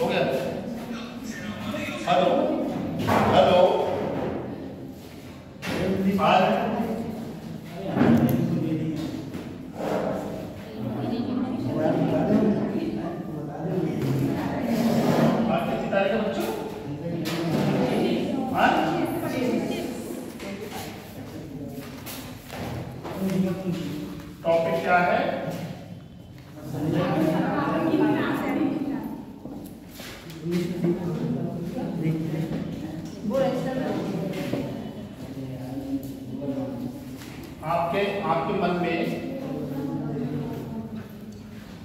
हो गया। Hello hello topic क्या है?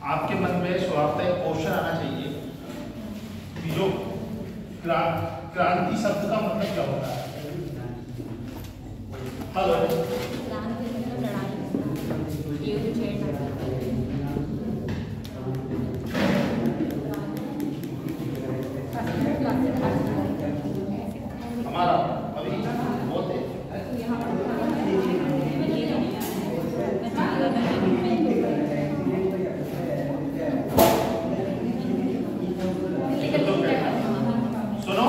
आपके मन में स्वभावतः एक क्वेश्चन आना चाहिए कि जो क्रांति शब्द का मतलब क्या होता है? हेलो हमारा अभी बहुत है सुनो,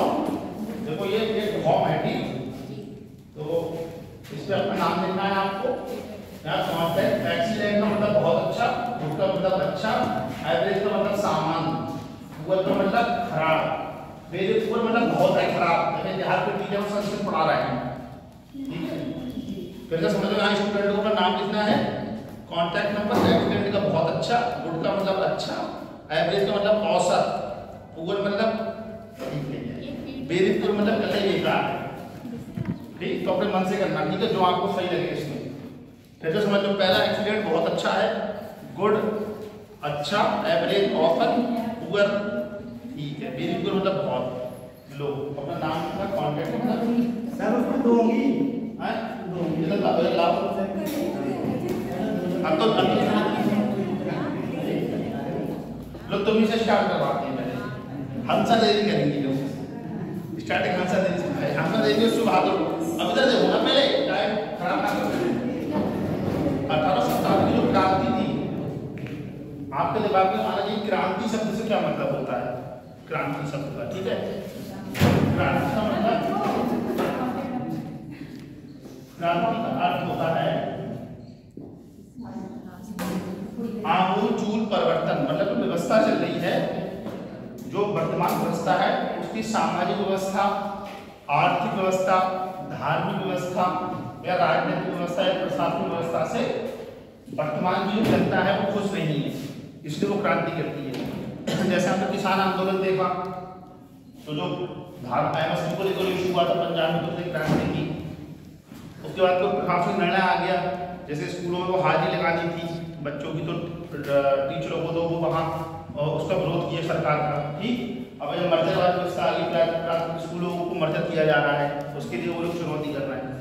देखो ये एक फॉर्म है, ठीक? तो इसमें अपना नाम लिखना है आपको। यहाँ समझते हैं एक्सीलेंट का मतलब बहुत अच्छा, गुड का मतलब अच्छा, एवरेज का मतलब सामान्य, पुअर का मतलब खराब, वेरी पुअर मतलब बहुत है खराब। देखिए यहाँ पे टीचर संस्कृत पढ़ा रहे हैं, ठीक है? फिर से समझ लो, यहाँ स्टूडेंट को अपना नाम लिखना है, कॉन्टैक्ट नंबर, एक्सीलेंट का बहुत अच्छा, गुड का मतलब अच्छा, एवरेज का मतलब औसत, पुअर मतलब वेरी पुअर मतलब कतई बेकार। ठीक, तो अपने मन से करना, ठीक है, जो आपको सही लगे इसमें। फिर से समझ लो, पहला एक्सीलेंट बहुत अच्छा है, गुड अच्छा, एवरेज औसत, पुअर ठीक है, वेरी पुअर मतलब बहुत लो। अपना नाम लिखना, कॉन्टैक्ट नंबर, सर उसमें दो होंगी हैं इधर लाओ। अब तो लो तुम ही से स्टार्ट करवाते हैं, पहले हंसा देवी करेंगे, लोग स्टार्टिंग हंसा देवी से है, हंसा देवी शुभ हाथों। अब इधर देखो ना, पहले टाइम खराब ना करो। 1857 की जो क्रांति थी, आपके दिमाग में आना चाहिए क्रांति शब्द से क्या मतलब होता है, क्रांति शब्द का, ठीक है? क्रांति का मतलब, क्रांति का अर्थ होता है आमूल चूल परिवर्तन, मतलब व्यवस्था चल रही है, जो वर्तमान व्यवस्था है उसकी सामाजिक व्यवस्था, आर्थिक व्यवस्था, धार्मिक व्यवस्था या राजनीतिक व्यवस्था या प्रशासनिक व्यवस्था से वर्तमान की जो जनता है वो खुश नहीं है, इसलिए वो क्रांति करती है। जैसे हमने किसान आंदोलन देखा, तो जो एमएसपी को लेकर इशू हुआ था पंजाब में, तो क्रांति की। उसके बाद तो प्रशासनिक निर्णय आ गया, जैसे स्कूलों में वो हाजिरी लगानी थी बच्चों की, तो टीचरों को तो वो वहाँ उसका विरोध किया सरकार का, ठीक? अब जब मर्जरवाद व्यवस्था आ गई, स्कूलों को मर्जर किया जा रहा है, उसके लिए वो लोग चुनौती कर रहे हैं।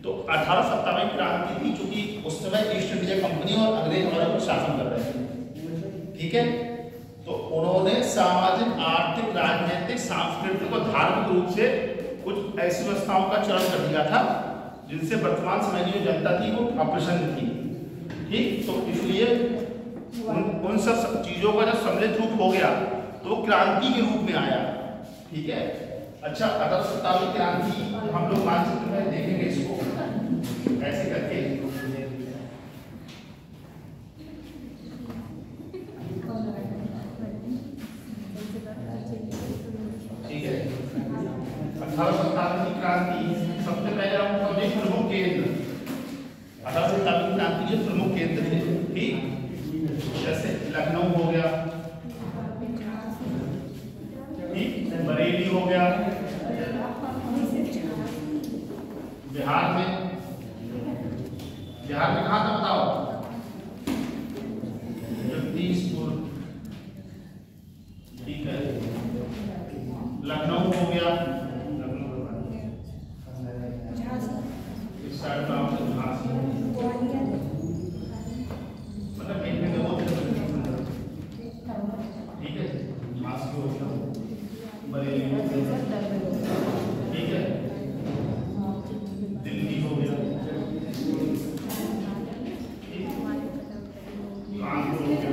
तो 1857 की क्रांति थी, चूंकि उस समय ईस्ट इंडिया कंपनी और अंग्रेज हमारे पर शासन कर रहे थे, ठीक है? तो उन्होंने सामाजिक, आर्थिक, राजनीतिक, सांस्कृतिक और धार्मिक रूप से कुछ ऐसी व्यवस्थाओं का चयन कर दिया था जिनसे वर्तमान समय की जो जनता थी वो अप्रसन्न थी, ठीक? तो इसलिए उन सब चीजों का जब सम्मिलित रूप हो गया तो वो क्रांति के रूप में आया, ठीक है? अच्छा, 1857 की क्रांति हम लोग मानचित्र में देखेंगे, इसको ऐसे करके, ठीक है? 1857 की क्रांति सबसे पहले हम समझे प्रमुख केंद्र, 1857 की क्रांति के प्रमुख केंद्र थे, ठीक? जैसे लखनऊ हो गया, ठीक? बरेली हो गया, बिहार में कहाँ था बताओ? जगदीशपुर, ठीक है? लखनऊ हो गया, इस साइड का झांसी, मतलब एक में दो, ठीक है? झांसी हो गया, बरेली हो गया, ठीक है? दिल्ली हो गया, कानपुर हो गया,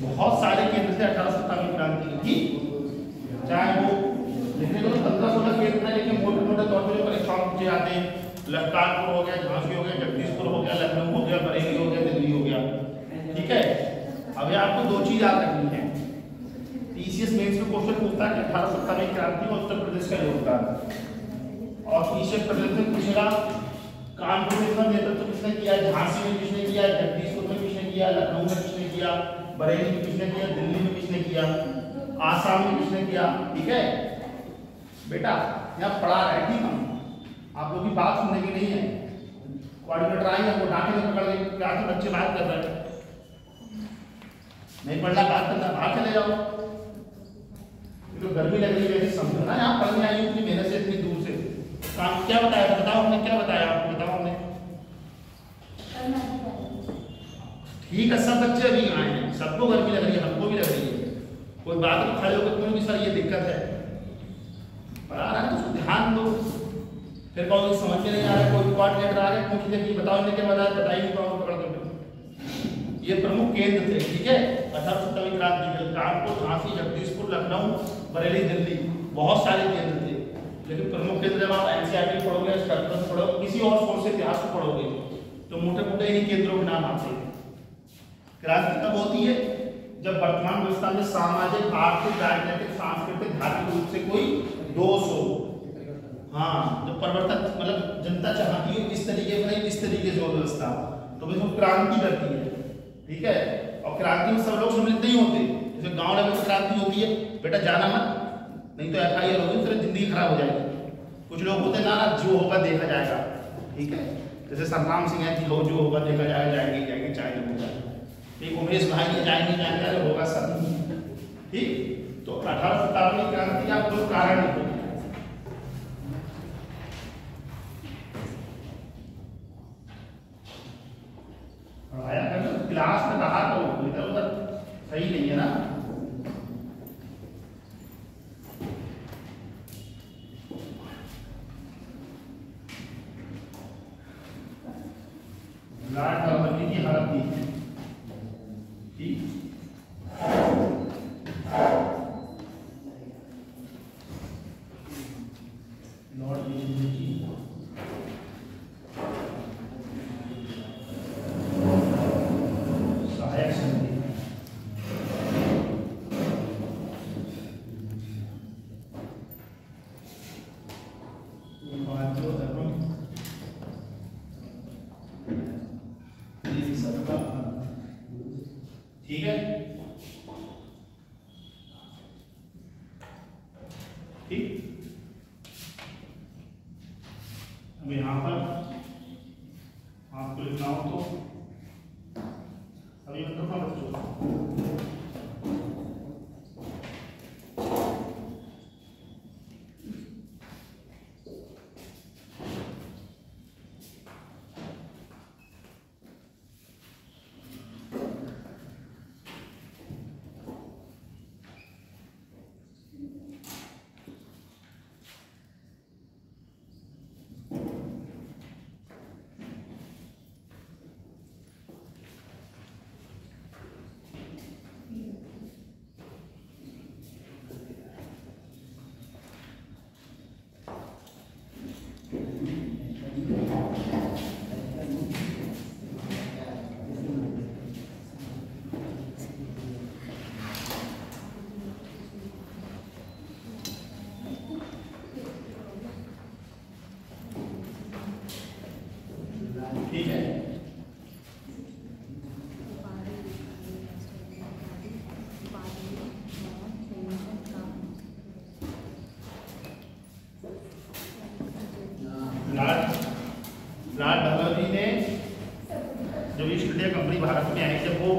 बहुत सारे केंद्र थे 1857 क्रांति की, चाहे वो लिखने को तो 15-16 केंद्र थे, लेकिन मोटे मोटे तौर पर जो परीक्षाओं में पूछे जाते हैं, लखनऊ हो गया, झांसी हो गया, जगदीशपुर हो गया, लखनऊ हो गया, बरेली हो गया, दिल्ली हो गया। ठीक है, अब ये आपको दो चीज याद रखनी है। पीसीएस मेंस में क्वेश्चन पूछता है कि 1857 क्रांति में उत्तर प्रदेश का योगदान, और पीसीएस प्रदेश में पूछेगा कानपुर में इसका नेतृत्व किसने किया, झांसी में किसने किया, जगदीशपुर में किसने किया, लखनऊ में किसने किया, बरेली में किसने किया, दिल्ली में किसने किया, आसाम में किसने किया। ठीक है बेटा, यहाँ पढ़ा रहे, ठीक है, आप लोग की बात सुनने की नहीं है। कोऑर्डिनेटर आएंगे वो डांटे में पकड़ देंगे, क्या कि बच्चे बात कर रहे हैं, नहीं पढ़ना, बात करना, बाहर चले जाओ। तो गर्मी लग रही है वैसे समझो ना, यहाँ पढ़ने आई इतनी मेहनत से, इतनी दूर से। काम क्या बताया, बताओ हमने क्या बताया आपको, बताओ हमने। ठीक है, सब बच्चे अभी आए हैं, सबको गर्मी लग रही है, हमको भी लग रही है। कोई बात तो खड़े होकर क्यों भी सर ये दिक्कत है, पढ़ा रहा है तो उसको ध्यान दो। फिर कहो समझ में नहीं आ रहा है, कोई कोऑर्डिनेटर आ गया पूछ लिया कि बताओ इन्हें क्या बताया, बताइए नहीं पाओ, पकड़ दो। ये प्रमुख केंद्र थे। ठीक है, 1857 क्रांति, कानपुर, झांसी, जगदीशपुर, लखनऊ, बरेली, दिल्ली, बहुत सारे केंद्र थे, लेकिन प्रमुख केंद्र जब आप एनसीईआरटी पढ़ोगे, स्ट्रक्चर पढ़ोगे, किसी और सोर्स से इतिहास को पढ़ोगे तो मोटे मोटे ही केंद्रों के नाम आते हैं। क्रांति तब होती है जब वर्तमान व्यवस्था में सामाजिक, आर्थिक, राजनीतिक, सांस्कृतिक, धार्मिक रूप से कोई दोष हो। हाँ, जब परिवर्तन मतलब जनता चाहती है इस तरीके से नहीं, इस तरीके से हो व्यवस्था, तो इसमें क्रांति करती है। ठीक है, और क्रांति में सब लोग सम्मिलित नहीं होते, जैसे गांव लेवल पर क्रांति होती है, बेटा जाना मत नहीं तो FIR होगी, फिर जिंदगी खराब हो जाएगी। कुछ लोग होते ना, जो होगा देखा जाएगा। ठीक है, जैसे सरनाम सिंह है कि जो होगा देखा जाएगा, जाएंगे चाहे हो जाए। ठीक, उमेश भाई ने जाएंगे, अरे होगा सब। ठीक, तो 1857 की क्रांति का कोई कारण नहीं। पढ़ाया कर, क्लास में रहा तो इधर उधर सही नहीं है ना। लॉर्ड डाल्टन की हालत थी, ठीक, लॉर्ड की सहायक समिति, ठीक है, ठीक। अब यहाँ पर आपको लिखना हो तो अभी मतलब ना बच्चों, ठीक है। लॉर्ड डाल्टन ने जब ईस्ट इंडिया कंपनी भारत में आई, जब वो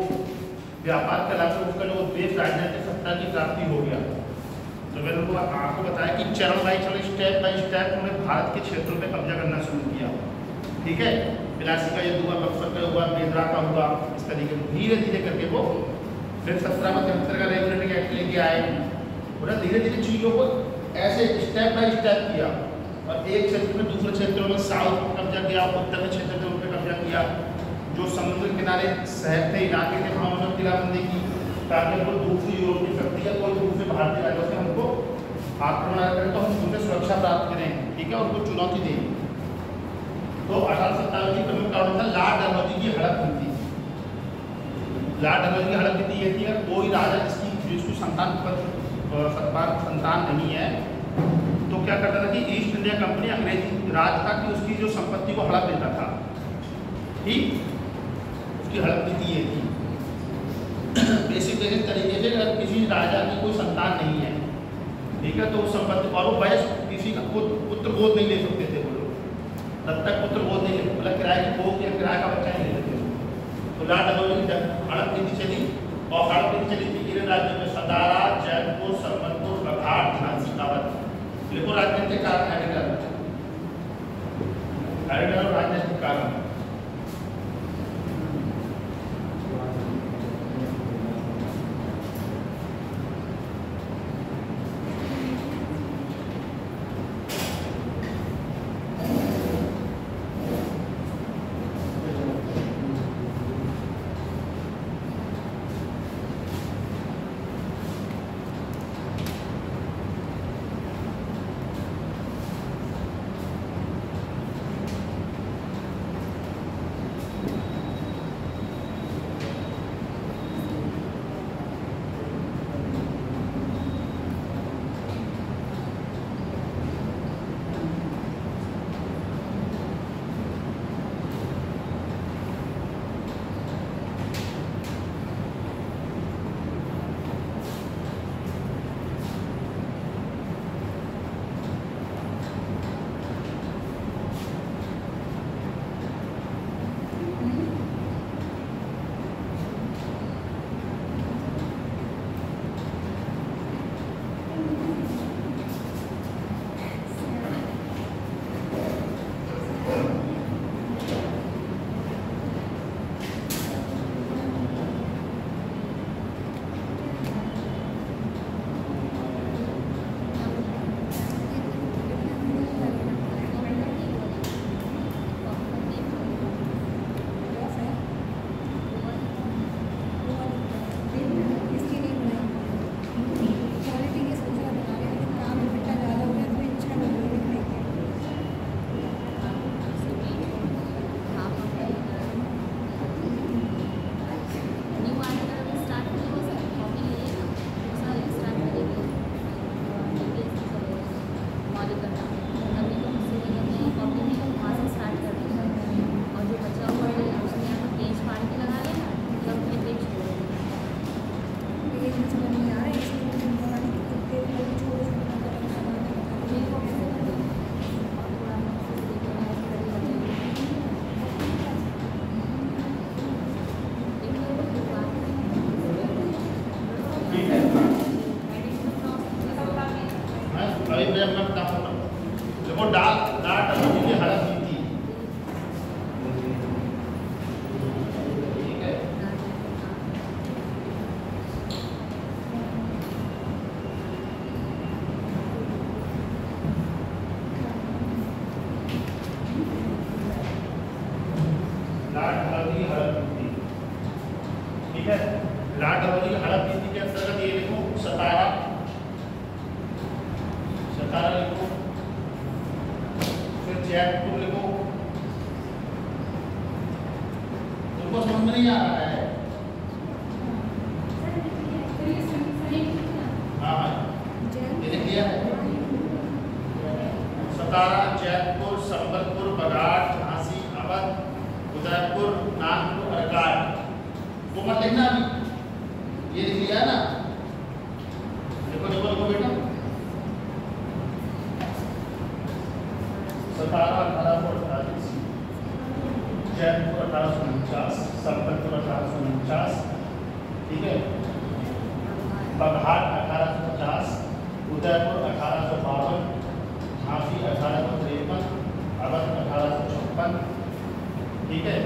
व्यापार कला से उसका जो उद्देश्य राजनीतिक सत्ता की प्राप्ति हो गया, तो मैंने उनको आपको बताया कि चरण बाई चरण, स्टेप बाई स्टेप उन्होंने भारत के क्षेत्रों में कब्जा करना शुरू किया। ठीक है, पिलासी का युद्ध हुआ, बक्सर का हुआ, बेदरा का हुआ, इस तरीके से धीरे धीरे करके वो फिर 1775 का रेगुलेटिंग एक्ट लेके आए। उन्होंने धीरे धीरे चीज़ों को ऐसे स्टेप बाई स्टेप किया, और एक क्षेत्र में दूसरे क्षेत्रों में साउथ पर कब्जा किया, उत्तर के क्षेत्र में उन पर कब्जा किया। जो समुद्र किनारे शहर थे, इलाके थे, वहाँ उन्होंने किलाबंदी की। ताकि हमको दूसरी यूरोपीय शक्ति या कोई दूसरे भारतीय राज्यों से हमको आक्रमण करें तो हम उनसे सुरक्षा प्राप्त करें, ठीक है, उनको चुनौती दें। तो 1857 की प्रमुख कारण था लॉर्ड डलहौजी की हड़प नीति। लॉर्ड डलहौजी की हड़प नीति ये थी कि कोई राजा जिसकी संतान नहीं है तो क्या करता था कि ईस्ट इंडिया कंपनी अंग्रेजी राज था कि उसकी जो संपत्ति को हड़प लेता था, ठीक, उसकी हड़प नीति ये थी। बेसिक तरीके से अगर किसी राजा की कोई संतान नहीं है, ठीक है, तो उस संपत्ति और वो वयस्क किसी का पुत्र गोद नहीं ले सकते थे वो लोग, तब तक पुत्र गोद नहीं ले, मतलब किराए की कोख या किराए का बच्चा नहीं ले सकते। तो लॉर्ड डलहौजी की हड़प नीति चली और हड़प नीति चली थी इन राज्यों में सतारा, जयपुर, संबलपुर, बघाट, झांसी, अवध। देखो राजनीतिक कारण एडिटर और राजनीतिक कारण। लॉर्ड डलहौजी की हड़प नीति के अंतर्गत ये लिखो सतारा लिखो, फिर जयपुर लिखो। तुमको समझ में नहीं आ रहा है? हाँ, ये लिख लिया है। सतारा, जयपुर, संबलपुर, बघाट, झांसी, अवध, उदयपुर, नागपुर, अरकाट। वो मत लिखना अभी, ये लिख लिया है ना। देखो देखो देखो बेटा, सतारा 1848, जयपुर 1849, संबलपुर 1849, ठीक है, बघाट 1850, उदयपुर 1852, झांसी 1853, अवध 1856, ठीक है।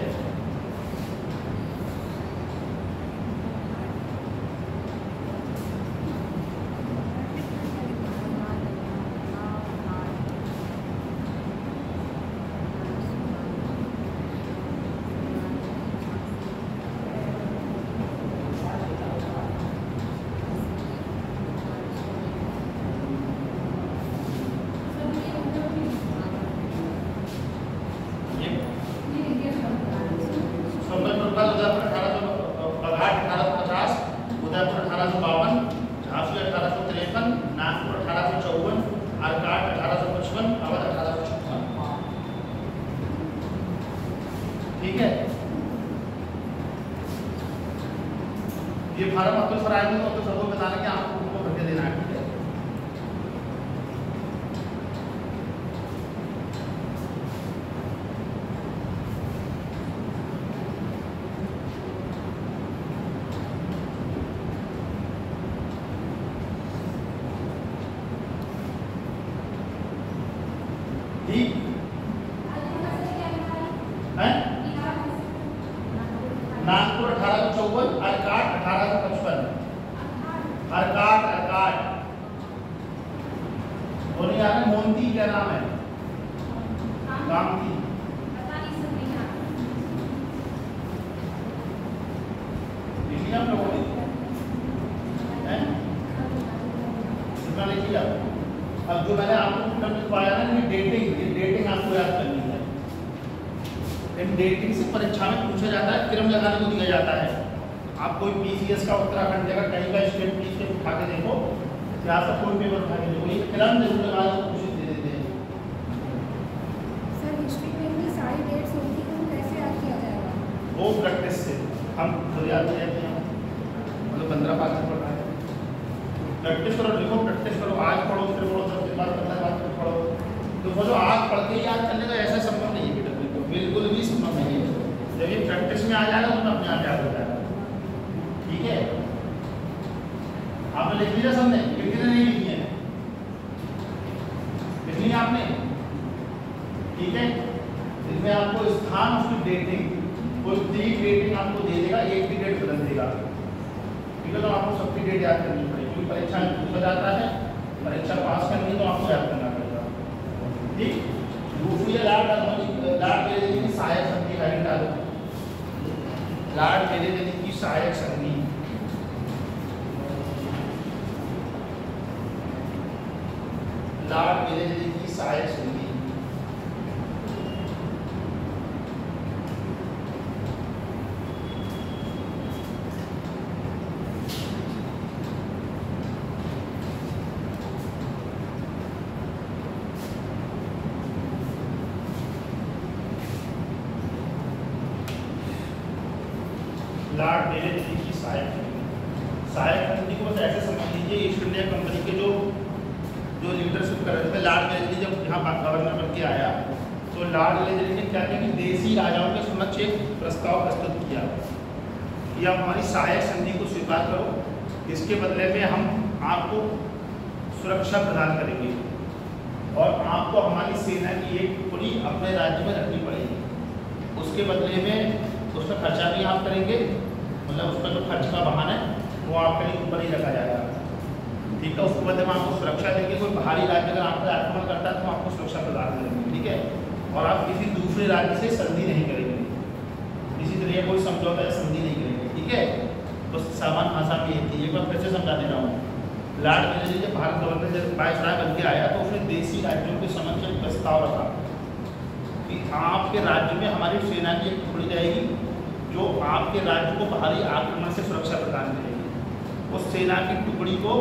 ये फार्म अब्दुल फराज में तो सबको बताना कि आपको उनको भर के देना है, ठीक है। ठीक है। नागपुर 1854, अरकाट 1855, अरकाट वो नहीं आ रहा। मोंती क्या नाम है? कामती। लिखिए आप लोगों ने, कितना लिखिए आप। अब जो मैंने आपको लिखवाया ना, ये डेटिंग आपको याद करनी है। इन डेटिंग से परीक्षा में पूछा जाता है, क्रम लगाने को दिया जाता है। आप कोई पीसीएस का उत्तराखंड जगह कहीं का स्टेट पीसीएस उठा के देखो, या सब कोई पेपर उठा के देखो, ये क्रम जरूर लगाने को कोशिश दे देते हैं। सर हिस्ट्री में भी सारी डेट्स होती हैं, कैसे याद किया जाएगा? वो प्रैक्टिस से हम खुद याद नहीं रहते हैं, मतलब 15 पास पढ़ रहे हैं। प्रैक्टिस करो, लिखो, प्रैक्टिस करो, आज पढ़ो फिर पढ़ो, सबके बाद 15 बात फिर पढ़ो। तो वो जो आज पढ़ के याद करने का ऐसा संभव नहीं है बेटा, बिल्कुल भी संभव नहीं है। जब ये प्रैक्टिस में आ जाएगा तो अपने आप याद हो जाएगा, ठीक है। आपने लिख लिया सबने? लिख लिया नहीं लिखी है? लिख लिया आपने, ठीक है। इसमें आपको स्थान, उसकी डेटिंग, कोई 3 डेटिंग आपको दे देगा, एक भी डेट बदल देगा, ठीक है। तो आपको सबकी डेट याद करनी पड़ेगी, क्योंकि परीक्षा में पूछा जाता है। परीक्षा पास करनी तो आपको याद करना पड़ेगा, ठीक। दूसरी है लाड मेरे देने की सहायक संधि, हेडिंग डालो। लाड मेरे देने की सहायक संधि, लाड मेरे देने की सहायक संधि। लाड मेरे दिल्ली की सहायक संधि को बस ऐसे समझ लीजिए, ईस्ट इंडिया कंपनी के जो लीडरशिप कर रहे थे, लाड मेरे दिल्ली जब यहाँ गवर्नर बन के आया, तो लाड मेरे दिल्ली ने क्या किया कि देसी राजाओं के समक्ष एक प्रस्ताव प्रस्तुत किया कि आप हमारी सहायक संधि को स्वीकार करो, इसके बदले में हम आपको सुरक्षा प्रदान करेंगे और आपको हमारी सेना की एक टुकड़ी अपने राज्य में रखनी पड़ेगी। उसके बदले में उसका खर्चा भी आप करेंगे, मतलब उसका जो खर्च का वाहन है वो आपके लिए ऊपर ही रखा जाएगा, ठीक है। उसके बदले में आपको सुरक्षा देंगे। कोई बाहरी राज्य अगर आप पर आक्रमण करता है तो आपको सुरक्षा प्रदान करेंगे, ठीक है। और आप किसी दूसरे राज्य से संधि नहीं करेंगे, इसी तरह कोई समझौता या संधि नहीं करेंगे, ठीक है। तो सामान्य भाषा में ये थी, एक बार फिर से समझा दे रहा हूँ। लाड मेरे जब भारत गवर्नर जब वायसराय बन के आया तो उसने देसी राज्यों के समक्ष एक प्रस्ताव रखा कि आपके राज्य में हमारी सेना की एक टुकड़ी रहेगी जो आपके राज्य को बाहरी आक्रमण से सुरक्षा प्रदान करेगी। उस सेना की टुकड़ी को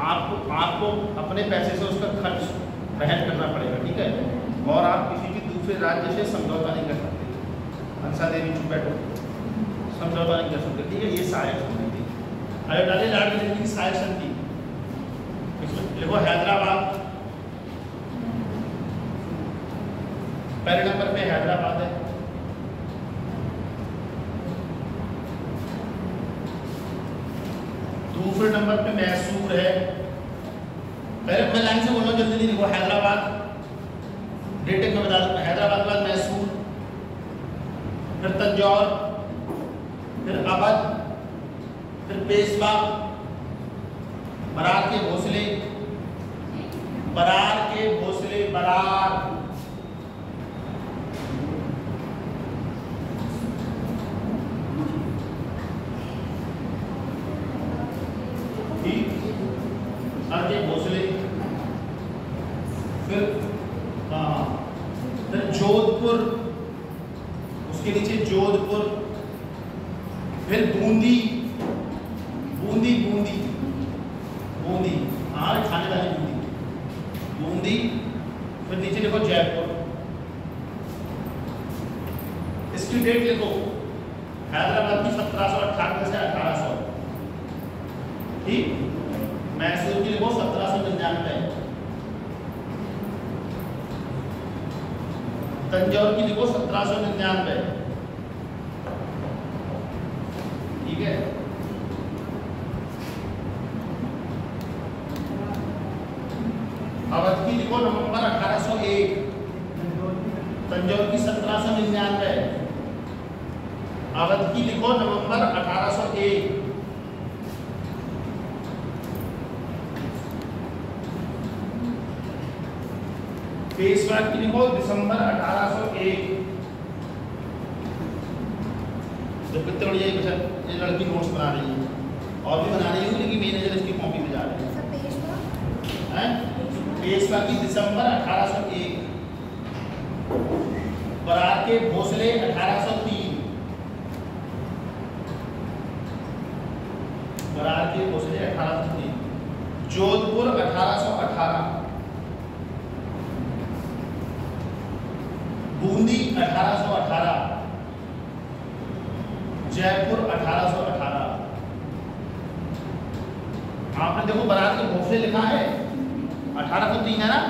आपको अपने पैसे से उसका खर्च वहन करना पड़ेगा, ठीक है। और आप किसी भी दूसरे राज्य से समझौता नहीं कर सकते। हंसा देवी चुप बैठो, समझौता नहीं कर सकते, ठीक है। ये सहायक संधि थी। अगर डाले लाड मेरे दिल्ली की सहायक संधि, इसमें देखो हैदराबाद पहले नंबर पे हैदराबाद है, दूसरे नंबर पे मैसूर है। पहले अपने लाइन से बोलो, जल्दी नहीं देखो। हैदराबाद डेटिंग में बता दो, हैदराबाद के बाद मैसूर, फिर तंजौर, फिर अवध, फिर पेशवा, बरार के भोसले, बरार के भोसले, बरार, के भोसले, फिर जोधपुर, उसके नीचे जोधपुर, फिर बूंदी, बूंदी बूंदी बूंदी खाने वाली बूंदी, बूंदी, फिर नीचे देखो जयपुर। इसकी डेट लिखो, हैदराबाद की 1798 से 1800, ठीक। मैसूर की लिखो 1799, तंजौर की लिखो 1799, ठीक है। अवध की लिखो नवंबर 1801, तंजौर की 1799, अवध की लिखो नवंबर 1801, पेशवा की लिखो दिसंबर 1801। तो कितने बढ़िया ये लड़की नोट्स बना रही है और भी बना रही है, लेकिन मेरी नजर इसकी कॉपी में जा रही है। सर पेशवा हैं? पेशवा की दिसंबर 1801, बरार के भोसले 1803, बरार के भोसले 1803, जोधपुर 1818, बूंदी 1818, जयपुर 1818। आपने देखो बरार के भोसले लिखा है 1803 है ना,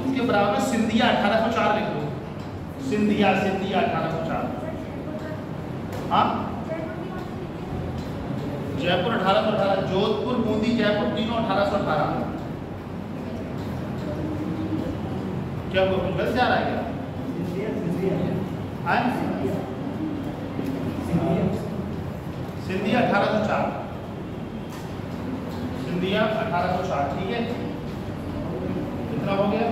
उसके बराबर में सिंधिया 1804 लिख दो। सिंधिया 1804। हाँ, जयपुर 1818, जोधपुर, बूंदी, जयपुर तीनों 1818। क्या कुछ गलत जा रहा है क्या? सिंधिया 1804, सिंधिया 1804, ठीक है। कितना हो गया?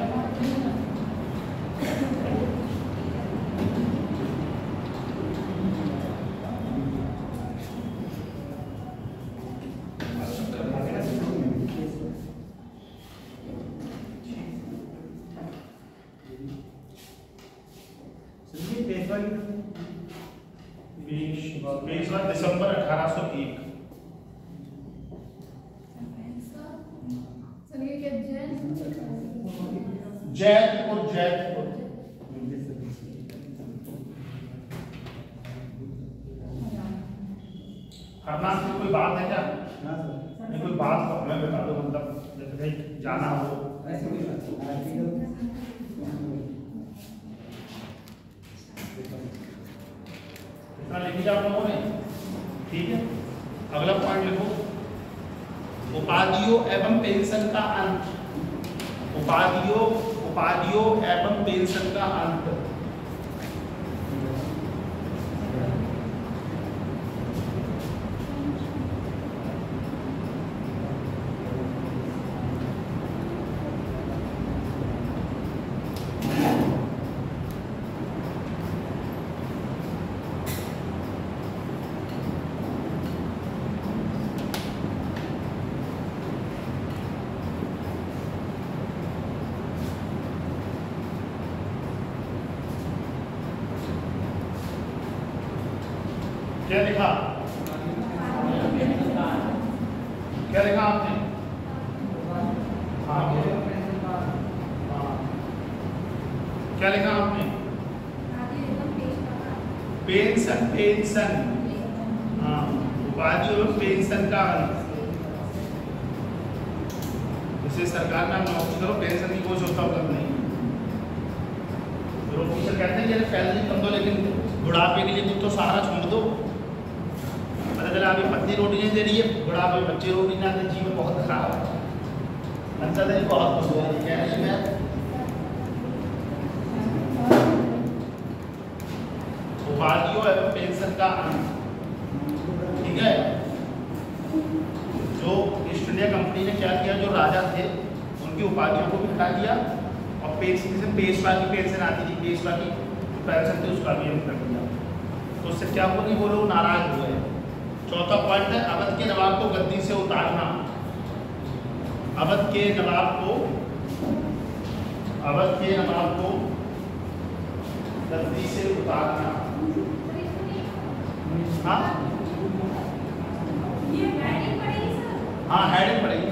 पेशवा दिसंबर 1801। जयपुर, जयपुर। हरनाथ की कोई बात है क्या? नहीं, कोई बात तो हमें बता दो, मतलब जैसे कहीं जाना हो। इतना लिख लिया आप लोगों ने, ठीक है। अगला पॉइंट लिखो, उपाधियों एवं पेंशन का अंत। उपाधियों एवं पेंशन का अंत। क्या लिखा? क्या लिखा आपने? हाँ, क्या लिखा आपने? Pension, pension. हाँ, उपाधि और पेंशन का अंत। जैसे सरकार में आप नौकरी करो, पेंशन की कोई सुविधा उपलब्ध नहीं। तो ऑफिसर कहते हैं कि सैलरी कम दो, लेकिन बुढ़ापे के लिए कुछ तो सहारा छोड़ दो। पता चला अभी पत्नी रोटी नहीं दे रही है, बुढ़ापे में बच्चे रोटी ना दे, जीवन बहुत खराब है। अच्छा दिन बहुत खुश हो रही है मैं। उपाधियों एवं पेंशन का अंत, ठीक है। जो ईस्ट इंडिया कंपनी ने क्या किया, जो राजा थे उनकी उपाधियों को भी हटा दिया और पेंशन, पेशवा की पेंशन आती थी, पेशवा की पेंशन थी उसका भी कर दिया। तो उससे क्या हुआ कि वो लोग नाराज हो गए। चौथा पॉइंट है अवध के नवाब को गद्दी से उतारना। अवध के नवाब को गद्दी से उतारना। हाँ हाँ, हेडिंग पड़ेगी।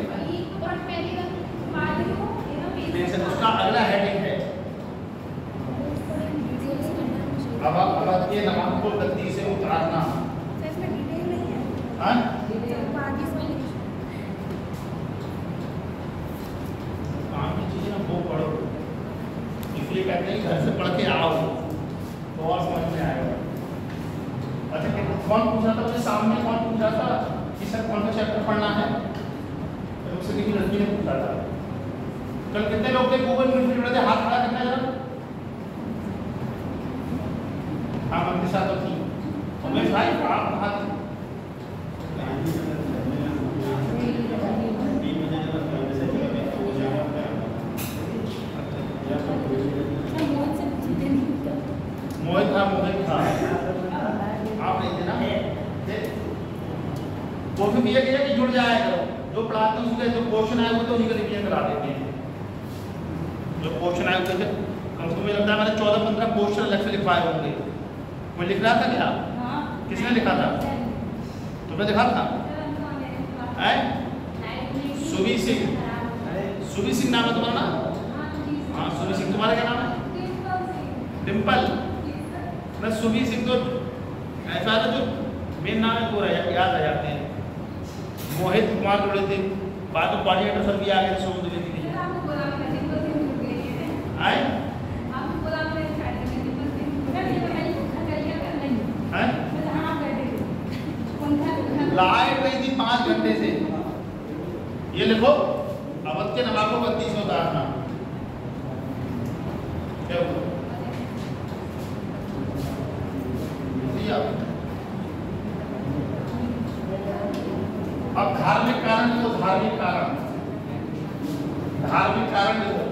उसका अगला हेडिंग है अवध के नवाब को गद्दी से उतारना। तक पढ़ना है। मुझसे किसी लड़की ने पूछा था कल कितने लोग थे गूगल मीट में जुड़े थे, हाथ खड़ा करना जरा। हाँ मंदिशा तो थी, उमेश भाई आप हाथ मोहित था आप नहीं थे ना। कोशिश ये किया कि जुड़ जाया करो, जो पढ़ाते हैं उसके जो क्वेश्चन आए हुए थे उन्हीं का रिवीजन करा देते हैं। जो क्वेश्चन आए हुए थे कम से कम मुझे लगता है मैंने 14-15 क्वेश्चन अलग से लिखवाए होंगे। मैं लिख रहा था क्या? किसने लिखा था? तुमने लिखा था? सुबी सिंह, सुबी सिंह नाम है तुम्हारा ना? हाँ सुबी सिंह। तुम्हारा क्या नाम है? डिम्पल। मैं सुबी सिंह तो ऐसा है जो मेन नाम है पूरा याद आ जाते हैं। मोहित कुमार जुड़े थे, बाद में कोऑर्डिनेटर सर भी आ गए, सोम दिले थी आए लाइट गई थी 5 घंटे से। ये लिखो अवध के नवाबों 32 में उतारना क्या हुआ? अब धार्मिक कारण लिखो, धार्मिक कारण, धार्मिक कारण लिखो।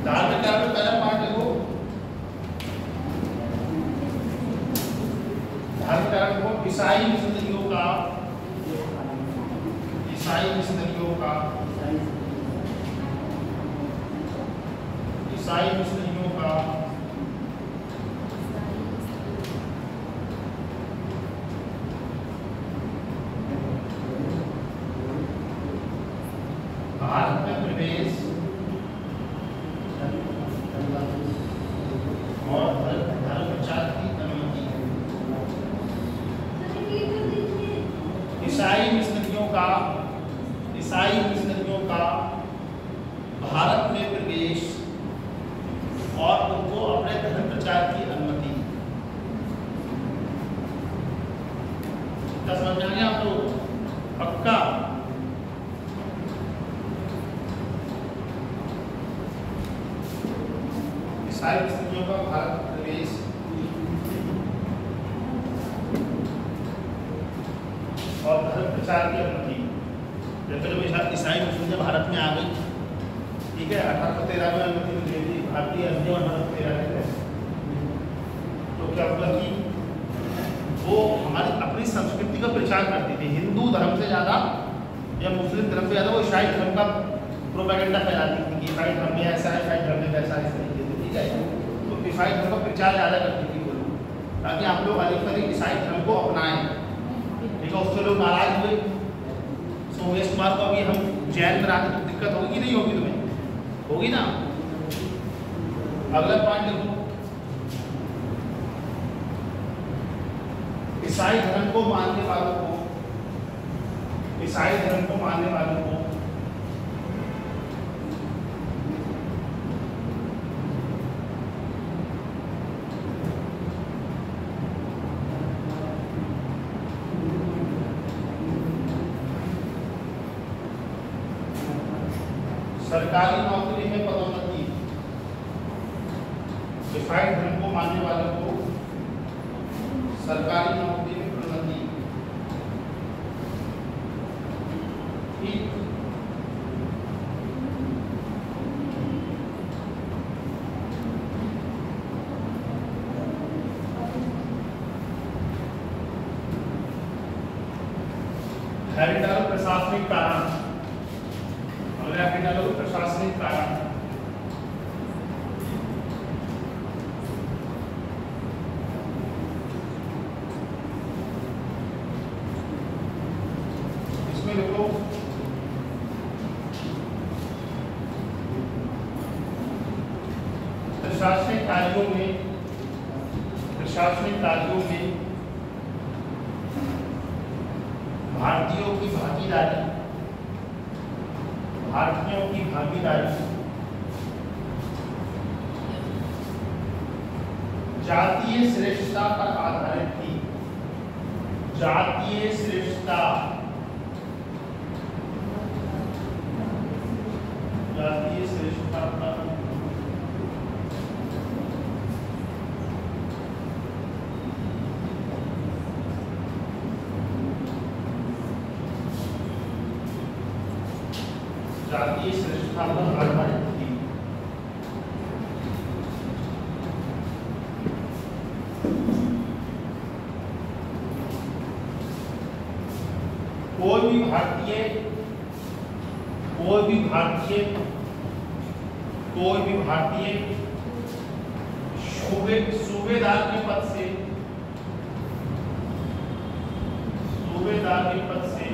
धार्मिक कारण पहला पार्ट लिखो, धार्मिक कारण को ईसाई मिशनरियों का, ईसाई मिशनरियों का, ईसाई मिशनरियों का भारत में प्रवेश और धर्म प्रचार की अनुमति। ईसाई मिशनरियों का, ईसाई मिशनरियों का भारत में प्रवेश और उनको अपने धर्म प्रचार की अनुमति। क्या समझ में आ गया आपको? पक्का? ईसाई मिशनरियों का भारत प्रवेश और धर्म प्रचार की अनुमति। जैसे जब ईसाई मिशनरियां भारत में आ गई, ठीक है, 1813 में अनुमति मिली थी भारतीय अन्य और 1813 तो क्या हुआ कि वो हमारी अपनी संस्कृति का प्रचार करती थी। हिंदू धर्म से ज़्यादा या मुस्लिम धर्म से ज़्यादा वो ईसाई धर्म का प्रोपेगेंडा फैलाती थी कि ईसाई धर्म में ऐसा है, ईसाई धर्म में वैसा है, इस तरीके से, ठीक है। तो ईसाई धर्म का प्रचार ज़्यादा करती थी वो लोग, ताकि आप लोग अधिक से अधिक ईसाई धर्म को अपनाएं, ठीक है। उससे लोग नाराज हुए। सोमेश कुमार को अभी हम जैन में आने तो दिक्कत होगी नहीं होगी? तुम्हें होगी ना। अगला पॉइंट देखो, ईसाई धर्म को मानने वालों को, ईसाई धर्म को मानने वालों को सरकारी नौकरी में पदोन्नति। ईसाई धर्म को मानने वालों को सरकारी नौकरी में पदोन्नति। हेरिडाल प्रशासनिक कारण, प्रशासनिक कारण। इसमें देखो प्रशासनिक कार्यों में भारतीयों की भागीदारी जातीय श्रेष्ठता पर आधारित थी। जातीय श्रेष्ठता, जातीय श्रेष्ठता पर जातीय श्रेष्ठता पर आधारित थी। कोई भी भारतीय सूबेदार के पद से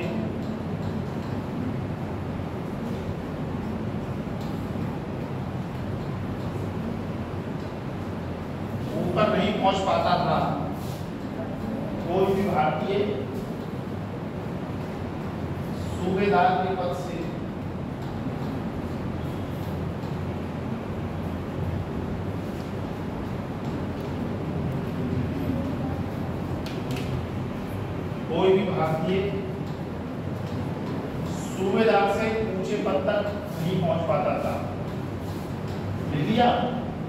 ऊपर नहीं पहुंच पाता था। कोई भी भारतीय सूबेदार के पद से कोई भी भारतीय सूबेदार से ऊंचे पद तक नहीं पहुंच पाता था। लिया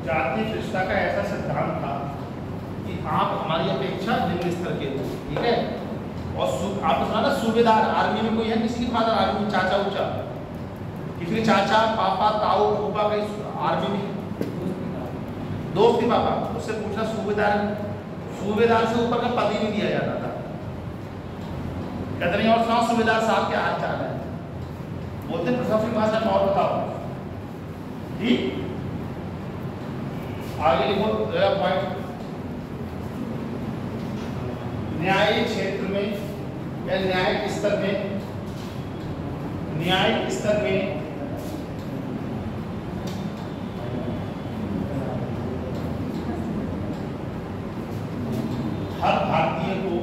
जातीय श्रेष्ठता का ऐसा सिद्धांत था कि आप हमारी अपेक्षा निम्न स्तर के हो, ठीक है। और आपने सुना ना सूबेदार, आर्मी में कोई है किसी के फादर, आर्मी में चाचा ऊंचा, किसी के चाचा पापा ताऊ फूफा कहीं आर्मी में दोस्त ही पापा, उससे पूछना सूबेदार से ऊपर का पद ही नहीं दिया जाता था। कहते नहीं और सुनाओ सूबेदार साहब क्या हाल चाल है, बोलते प्रशासनिक भाषा में और बताओ, ठीक। आगे लिखो पॉइंट, न्यायिक क्षेत्र में या न्यायिक स्तर में हर भारतीय को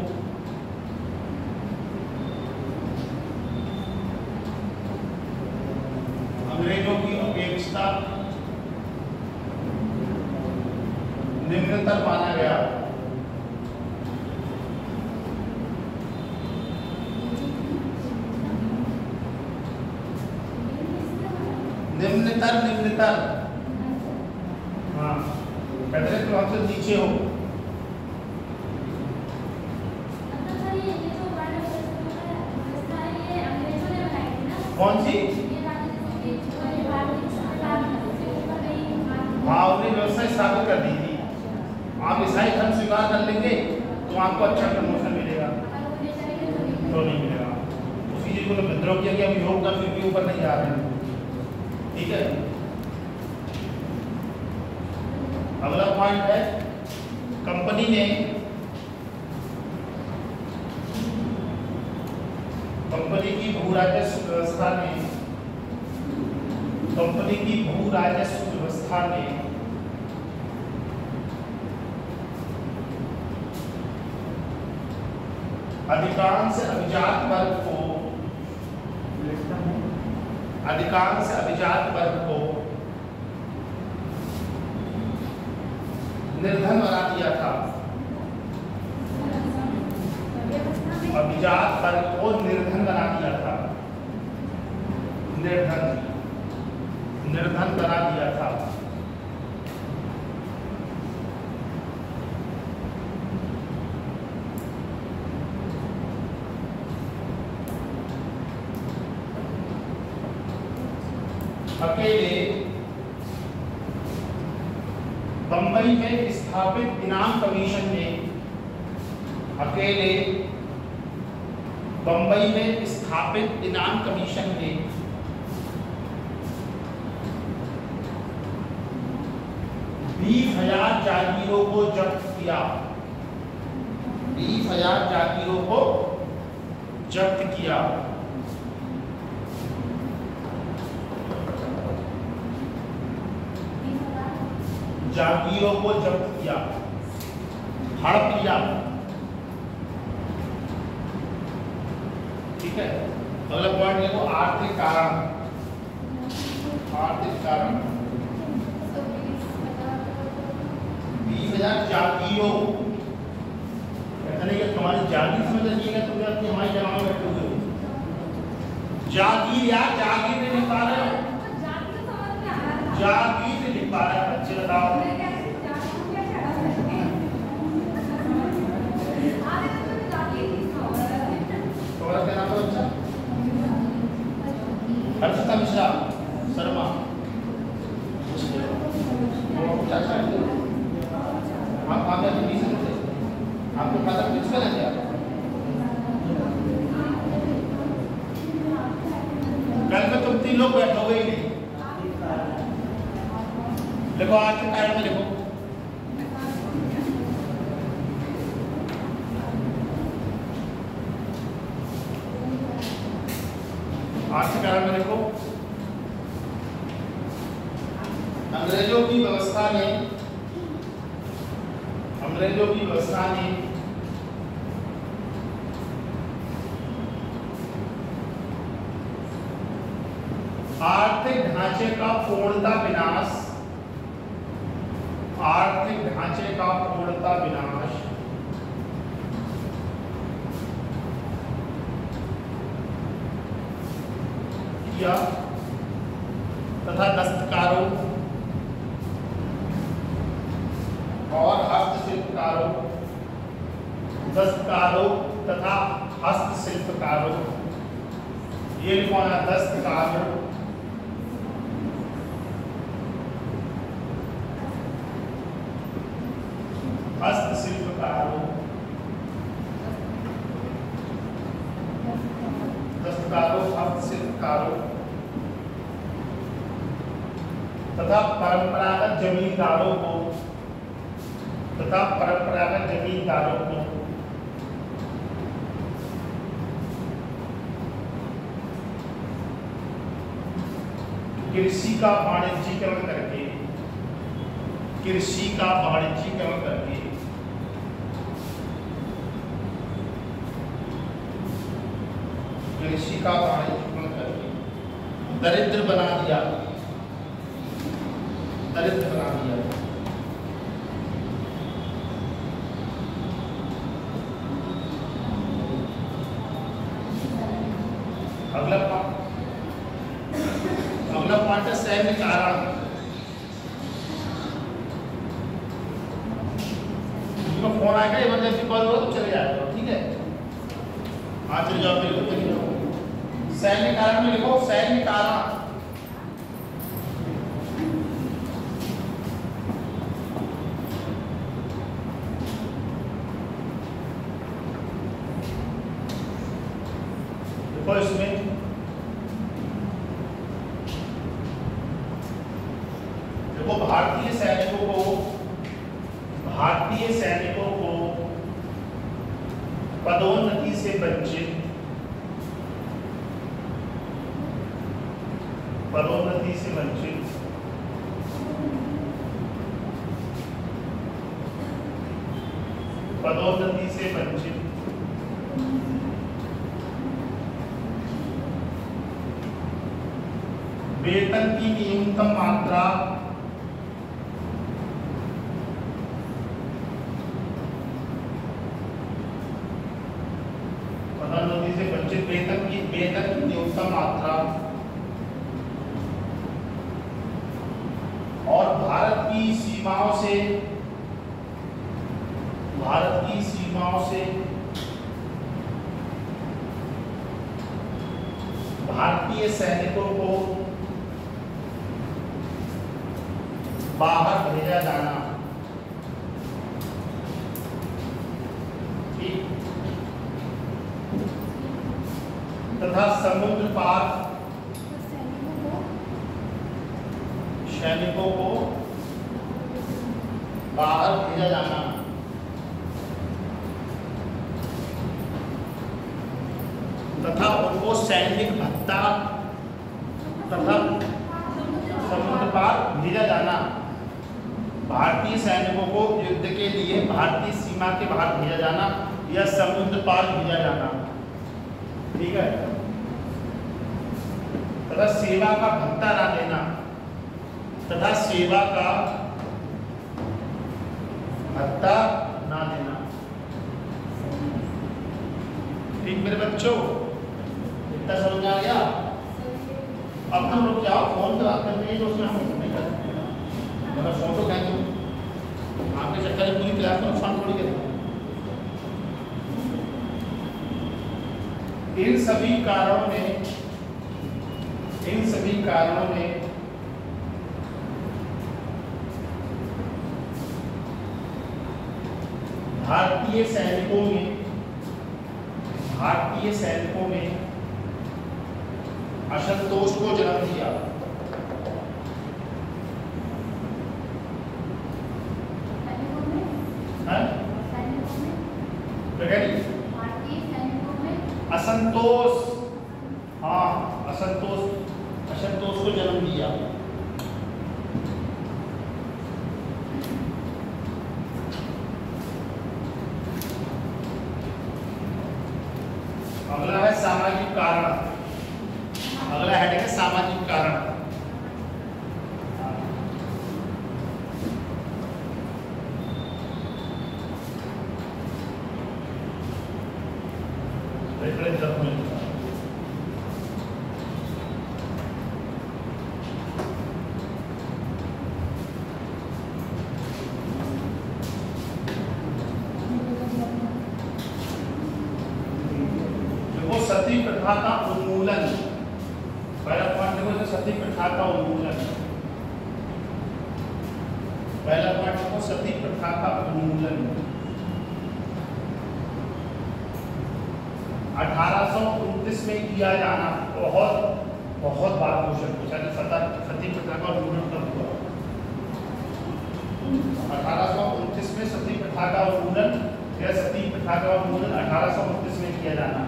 अंग्रेजों की अपेक्षा निम्नतर माना गया। निम्नतर हाँ, कहते हैं तो हमसे नीचे हो। कौन सी? हाँ, उन्हें व्यवस्था स्थापित कर दी थी। आप ईसाई धर्म स्वीकार कर लेंगे तो आपको अच्छा प्रमोशन मिलेगा, तो नहीं मिलेगा। उसी चीज को विद्रोह किया गया, योग का फिर भी ऊपर नहीं जा रहे हैं, ठीक है। अगला पॉइंट है, कंपनी की भू राजस्व व्यवस्था ने अधिकांश अभिजात वर्ग को निर्धन बना दिया था। अभिजात वर्ग को निर्धन बना दिया था, निर्धन बना दिया था। अकेले बंबई में स्थापित इनाम कमीशन ने 20,000 जागीरों को जब्त किया। 20,000 जागीरों को जब्त किया। जागीरों को जब्त किया, हड़प लिया, ठीक है। अगला पॉइंट देखो, आर्थिक कारण। 20,000 इंतजार जागियो, ऐसा नहीं कि तुम्हारी जागीर समझ रखिएगा तो अपनी हमारी जगह में बैठे हुए हो। जागीर या जागीर नहीं लिख पा रहे हो, जागीर नहीं लिख पा रहे हैं बच्चे, बताओ। तुम्हारा क्या नाम है बच्चा? हर्षिता मिश्रा शर्मा। आप आपको खाता प्रिंसिपल है क्या? कल में तुम 3 लोग बैठोगे ही नहीं। देखो आज के कार्ड में देखो, आज के कार्ड में देखो, अंग्रेजों की व्यवस्था ने आर्थिक ढांचे का पूर्णता विनाश, किया तथा दस्तकारों और हस्तशिल्पकारों, ये लिखवाना दस्तकारों, हस्तशिल्पकारों, हस्तशिल्पकारों तथा परंपरागत जमींदारों को कृषि का वाणिज्यीकरण करके दरिद्र बना दिया। अगला पार्ट है सैन्य कारण। फोन आएगा, इमरजेंसी कॉल होगा तो चले जाएगा, ठीक है। हाँ चले जाओ, चले जाओ। सैन्य कारण में लिखो, सैन्य कारण, देखो इसमें देखो भारतीय सैनिकों को पदोन्नति से वंचित, वेतन की न्यूनतम मात्रा वेतन की न्यूनतम मात्रा और भारत की सीमाओं से भारतीय सैनिकों को बाहर भेजा जाना, ठीक, तथा समुद्र पार सैनिकों को बाहर भेजा जाना, तथा उनको सैनिक भत्ता तथा समुद्र पार भेजा जाना। भारतीय सैनिकों को युद्ध के लिए भारतीय सीमा के बाहर भेजा जाना या समुद्र पार भेजा जाना, ठीक है। तथा सेवा का भत्ता ना देना, भत्ता ना देना। ठीक मेरे बच्चों, इतना समझ आ गया? अब हम लोग जाओ फोन पे बात करते हैं तो उसमें हम नहीं करते हैं, मगर फोटो कहेंगे आपके चक्कर में पूरी क्लास में नुकसान थोड़ी करेगा। इन सभी कारणों ने भारतीय सैनिकों में असंतोष को जन्म दिया। असंतोष, हाँ असंतोष को जन्म दिया। अगला है सामाजिक कारण। अगला हेडिंग है सामाजिक कारण। सती प्रथा का उन्मूलन, पहला पॉइंट देखो, सती प्रथा का उन्मूलन। पहला पॉइंट देखो, सती प्रथा का उन्मूलन 1829 में किया जाना। बहुत बार क्वेश्चन पूछा कि सती प्रथा का उन्मूलन कब हुआ। 1829 में सती प्रथा का उन्मूलन या सती प्रथा का उन्मूलन 1829 में किया जाना।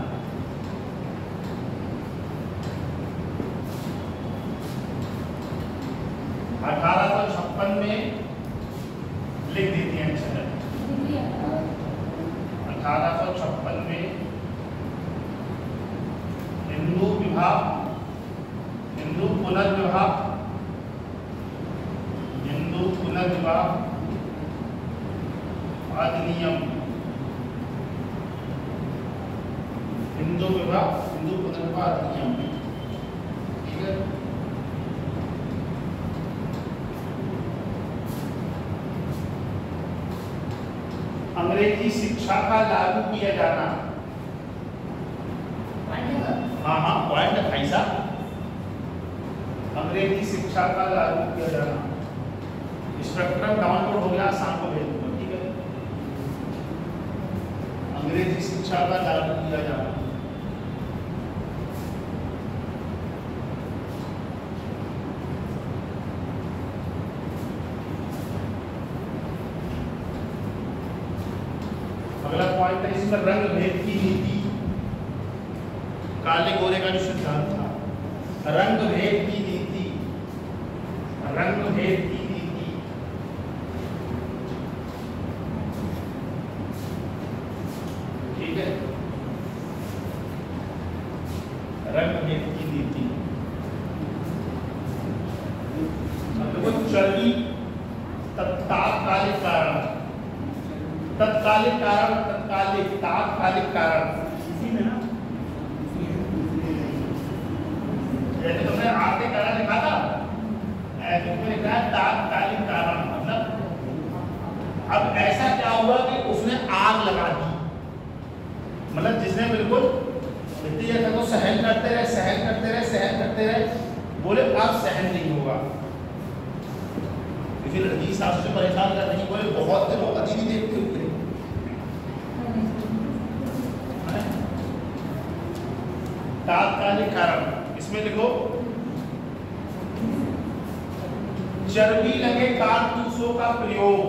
1856 में लिख देती हैं 1856 में हिंदू पुनर्विवाह अधिनियम, हिंदू पुनर्विवाह अधिनियम, ठीक है। अंग्रेजी शिक्षा का लागू किया जाना। हाँ पॉइंट है भाई साहब। अंग्रेजी शिक्षा का लागू किया जाना। स्पेक्ट्रम डाउनलोड हो गया, शाम को भेज दूंगा, ठीक है। अंग्रेजी शिक्षा का लागू किया जाना। अगला पॉइंट है इसमें रंग भेद की नीति, काले गोरे का जो सिद्धांत था, रंग भेद की नीति, ठीक है, रंग भेद की नीति। चर्बी तात्कालिक कारण, तात्कालिक कारण जैसे तुमने आगे कारण लिखा था, ऐसे लिखा है तात्कालिक कारण। मतलब अब ऐसा क्या हुआ कि उसने आग लगा दी, मतलब जिसने बिल्कुल तो सहन करते रहे, बोले अब सहन नहीं होगा। फिर रजी साहब से परेशान कर रही, बोले बहुत दिन होगा दीदी देखते हुए। तात्कालिक कारण इसमें लिखो, चर्बी लगे कारतूसों का प्रयोग,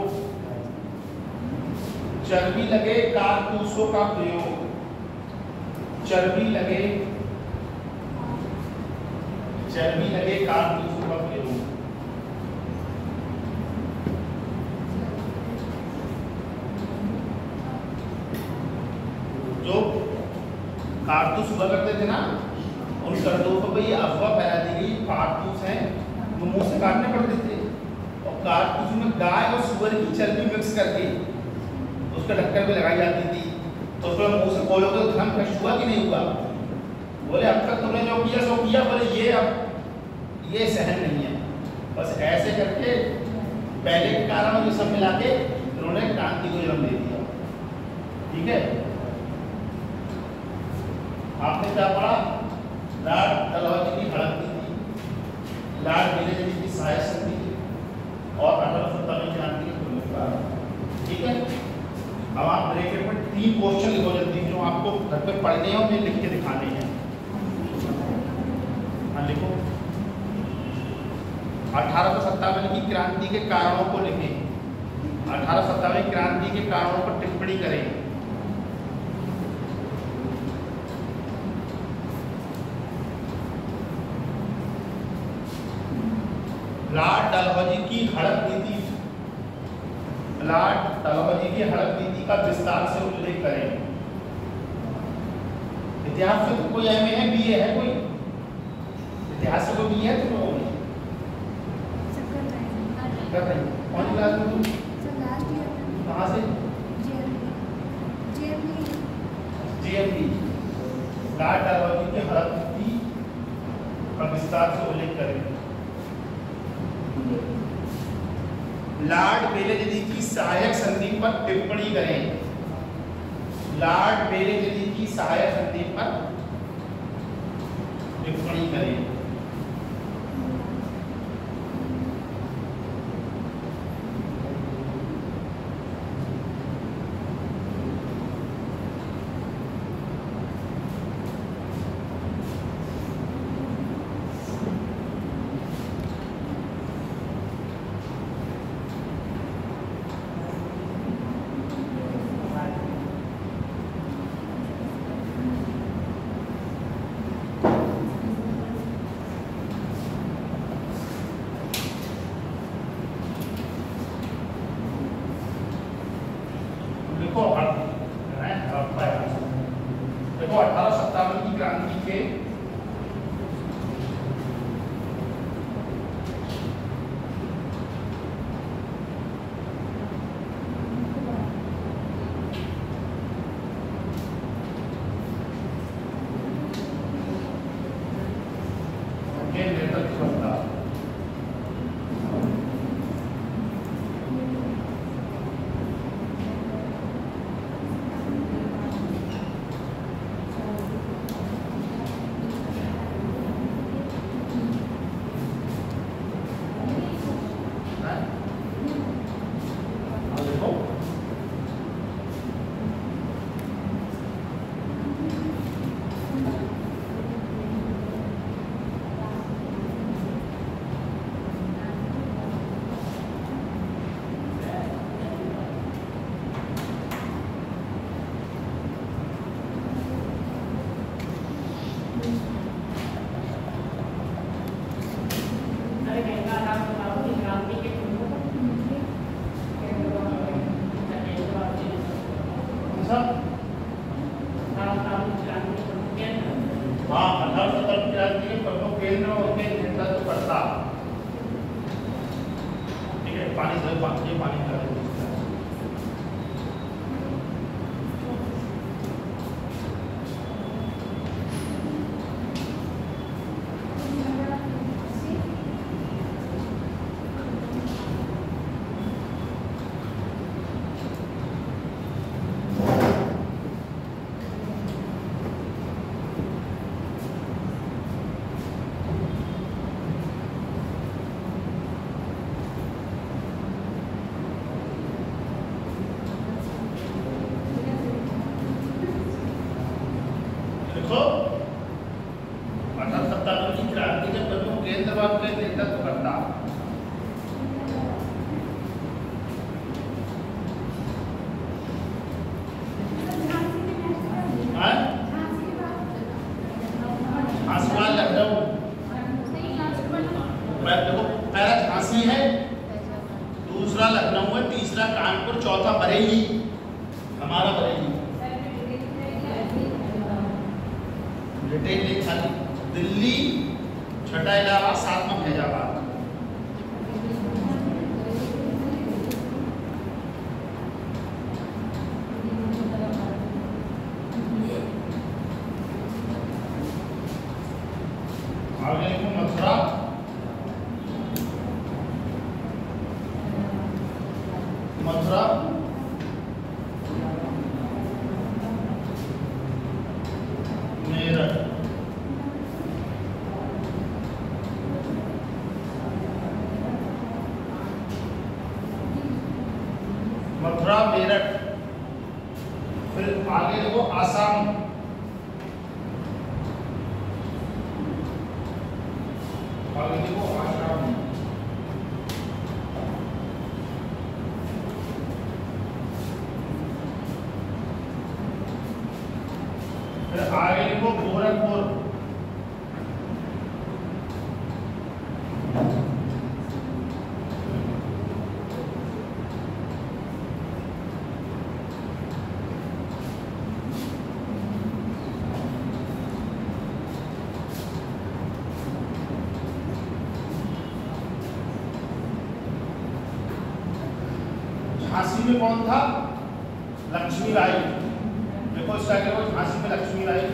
चर्बी लगे कारतूसों का प्रयोग, चर्बी लगे कारतूसों का प्रयोग। जो कारतूस हुआ करते थे ना, उन कारतूसों पर ये अफवाह फैला दी गई कारतूस हैं, वो मुंह से काटने पड़ते थे और कारतूस में गाय और सुअर की चर्बी मिक्स करके उसके ढक्कन पे लगाई जाती थी। तो उसमें मुंह से बोलोगे तो धर्म भ्रष्ट हुआ कि नहीं हुआ? बोले अब तक तुमने जो किया सो किया, बोले ये अब ये सहन नहीं है। बस ऐसे करके पहले के कारण ये सब मिला के उन्होंने क्रांति को जन्म दे दिया। ठीक है, आपने क्या पढ़ा? लॉर्ड डलहौजी की हड़प नीति, लॉर्ड विलेज की सहायक समिति और 1857 क्रांति की पुनरुत्थान। ठीक है, अब आप ब्रैकेट में 3 क्वेश्चन लिखो जल्दी, जो आपको घर पे पढ़ने हैं और मुझे लिख के दिखाने हैं। हाँ लिखो। 1857 की क्रांति के कारणों को लिखें। 1857 क्रांति के कारणों पर टिप्पणी करें। लॉर्ड डलहौजी की हड़प नीति, लॉर्ड डलहौजी की हड़प नीति का विस्तार से उल्लेख करें। इतिहास से तो कोई एमए है, बीए है कोई? इतिहास से कोई बीए है तुम लोगों में? कर रही कौन सी क्लास में तुम? कहाँ से? जेएमबी। लॉर्ड डलहौजी की हड़प नीति का विस्तार से उल्लेख करें। लॉर्ड बेलेजली की सहायक संधि पर टिप्पणी करें। लॉर्ड बेलेजली की सहायक संधि पर टिप्पणी करें। देखो 1857 की क्रांति के मथुरा, मेरठ, मथुरा मेरठ। फिर आगे देखो आसाम, आगे देखो आसाम, फिर आगे देखो गोरखपुर, झांसी में कौन था? लक्ष्मीबाई। देखो इसका क्या हो, झांसी में लक्ष्मीबाई।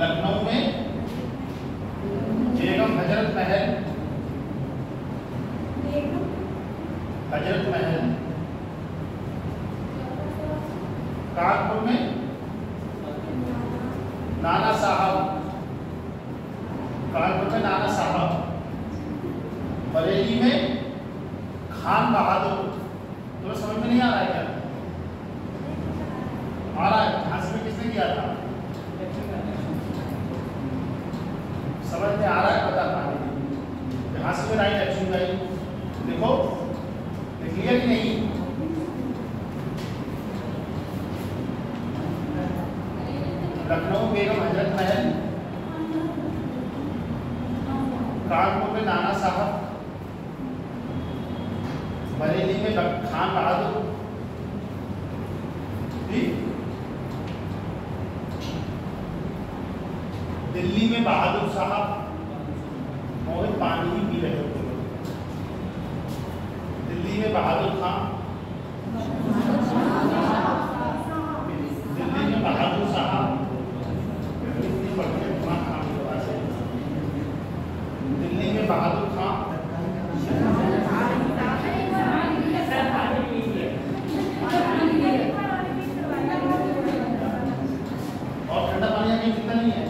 लखनऊ में बेगम हजरत महल, हजरत महल। कानपुर में नाना साहब, कानपुर में नाना साहब। बरेली में खान बहादुर। तो समझ में नहीं आ रहा है क्या? आ रहा है? झांसी में किसने किया था? समझ में आ रहा है? बता पाएंगे। झांसी में रानी लक्ष्मीबाई। देखो देख लिया कि नहीं? लखनऊ बेगम हजरत महल, कानपुर में नाना साहब, बरेली में खान बहादुर, दिल्ली में बहादुर साहब। मोहित पानी ही पी रहे होते, दिल्ली में बहादुर खान, दिल्ली में बहादुर साहब, दिल्ली में बहादुर खान, और ठंडा पानी अभी कितना नहीं है?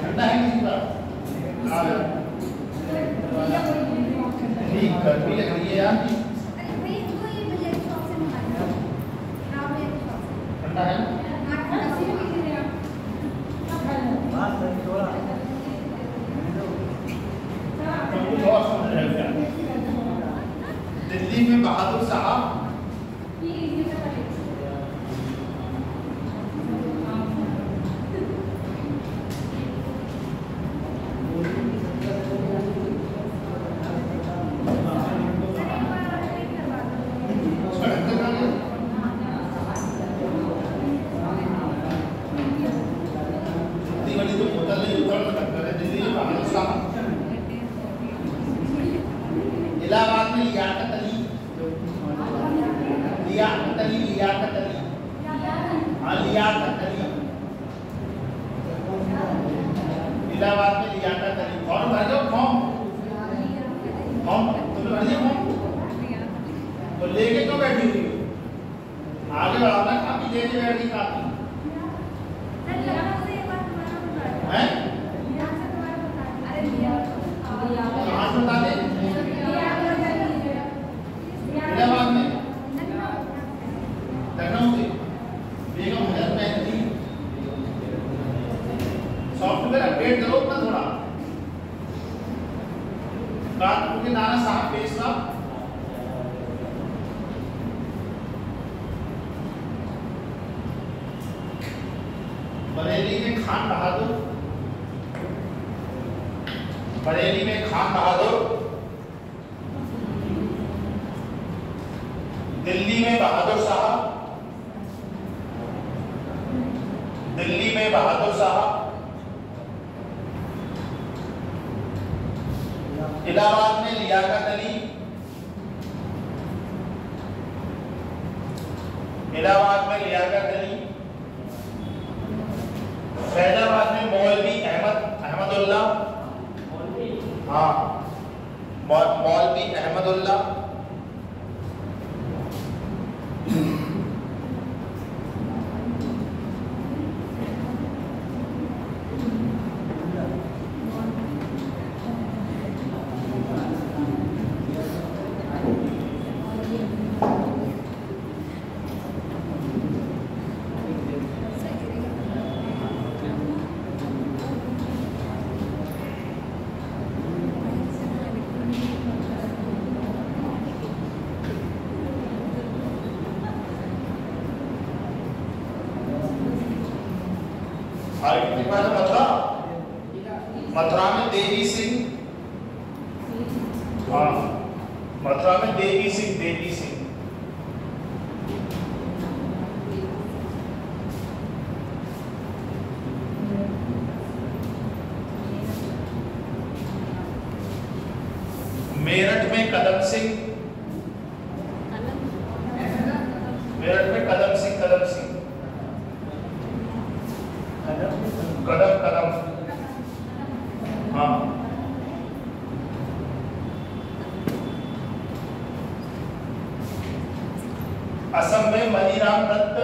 ठंडा है किसी का? ठीक, गर्मी लग रही है यार। ठंडा है? दिल्ली में बहादुर साहब, इलाहाबाद में लियाकत अली, लियाकत अली, लियाकत अली, हाँ लियाकत अली। इलाहाबाद में लियाकत अली। फॉर्म भर दो, फॉर्म तुमने भर दिया फॉर्म? तो लेके क्यों बैठी हुई? आगे बढ़ाओ ना, काफी लेके बैठी काफी है। कहाँ से बता दे? इलाहाबाद में, लखनऊ से बेगम हजरत महल थी। सॉफ्टवेयर अपडेट करो अपना थोड़ा। कानपुर के नाना साहब पेशवा, बरेली में खान बहादुर, बरेली में खान बहादुर, दिल्ली में बहादुर साहब, दिल्ली में बहादुर साहब, इलाहाबाद में लियाकत अली, इलाहाबाद में लियाकत अली, फैजाबाद में मौलवी अहमदुल्ला, हाँ मौलवी अहमदुल्ला, मथुरा में देवी सिंह, हाँ मथुरा में देवी सिंह, देवी सिंह, मेरठ में कदम सिंह, मेरठ में कदम सिंह, कदम सिंह, कदम कदम, हाँ असम में मनीराम दत्त,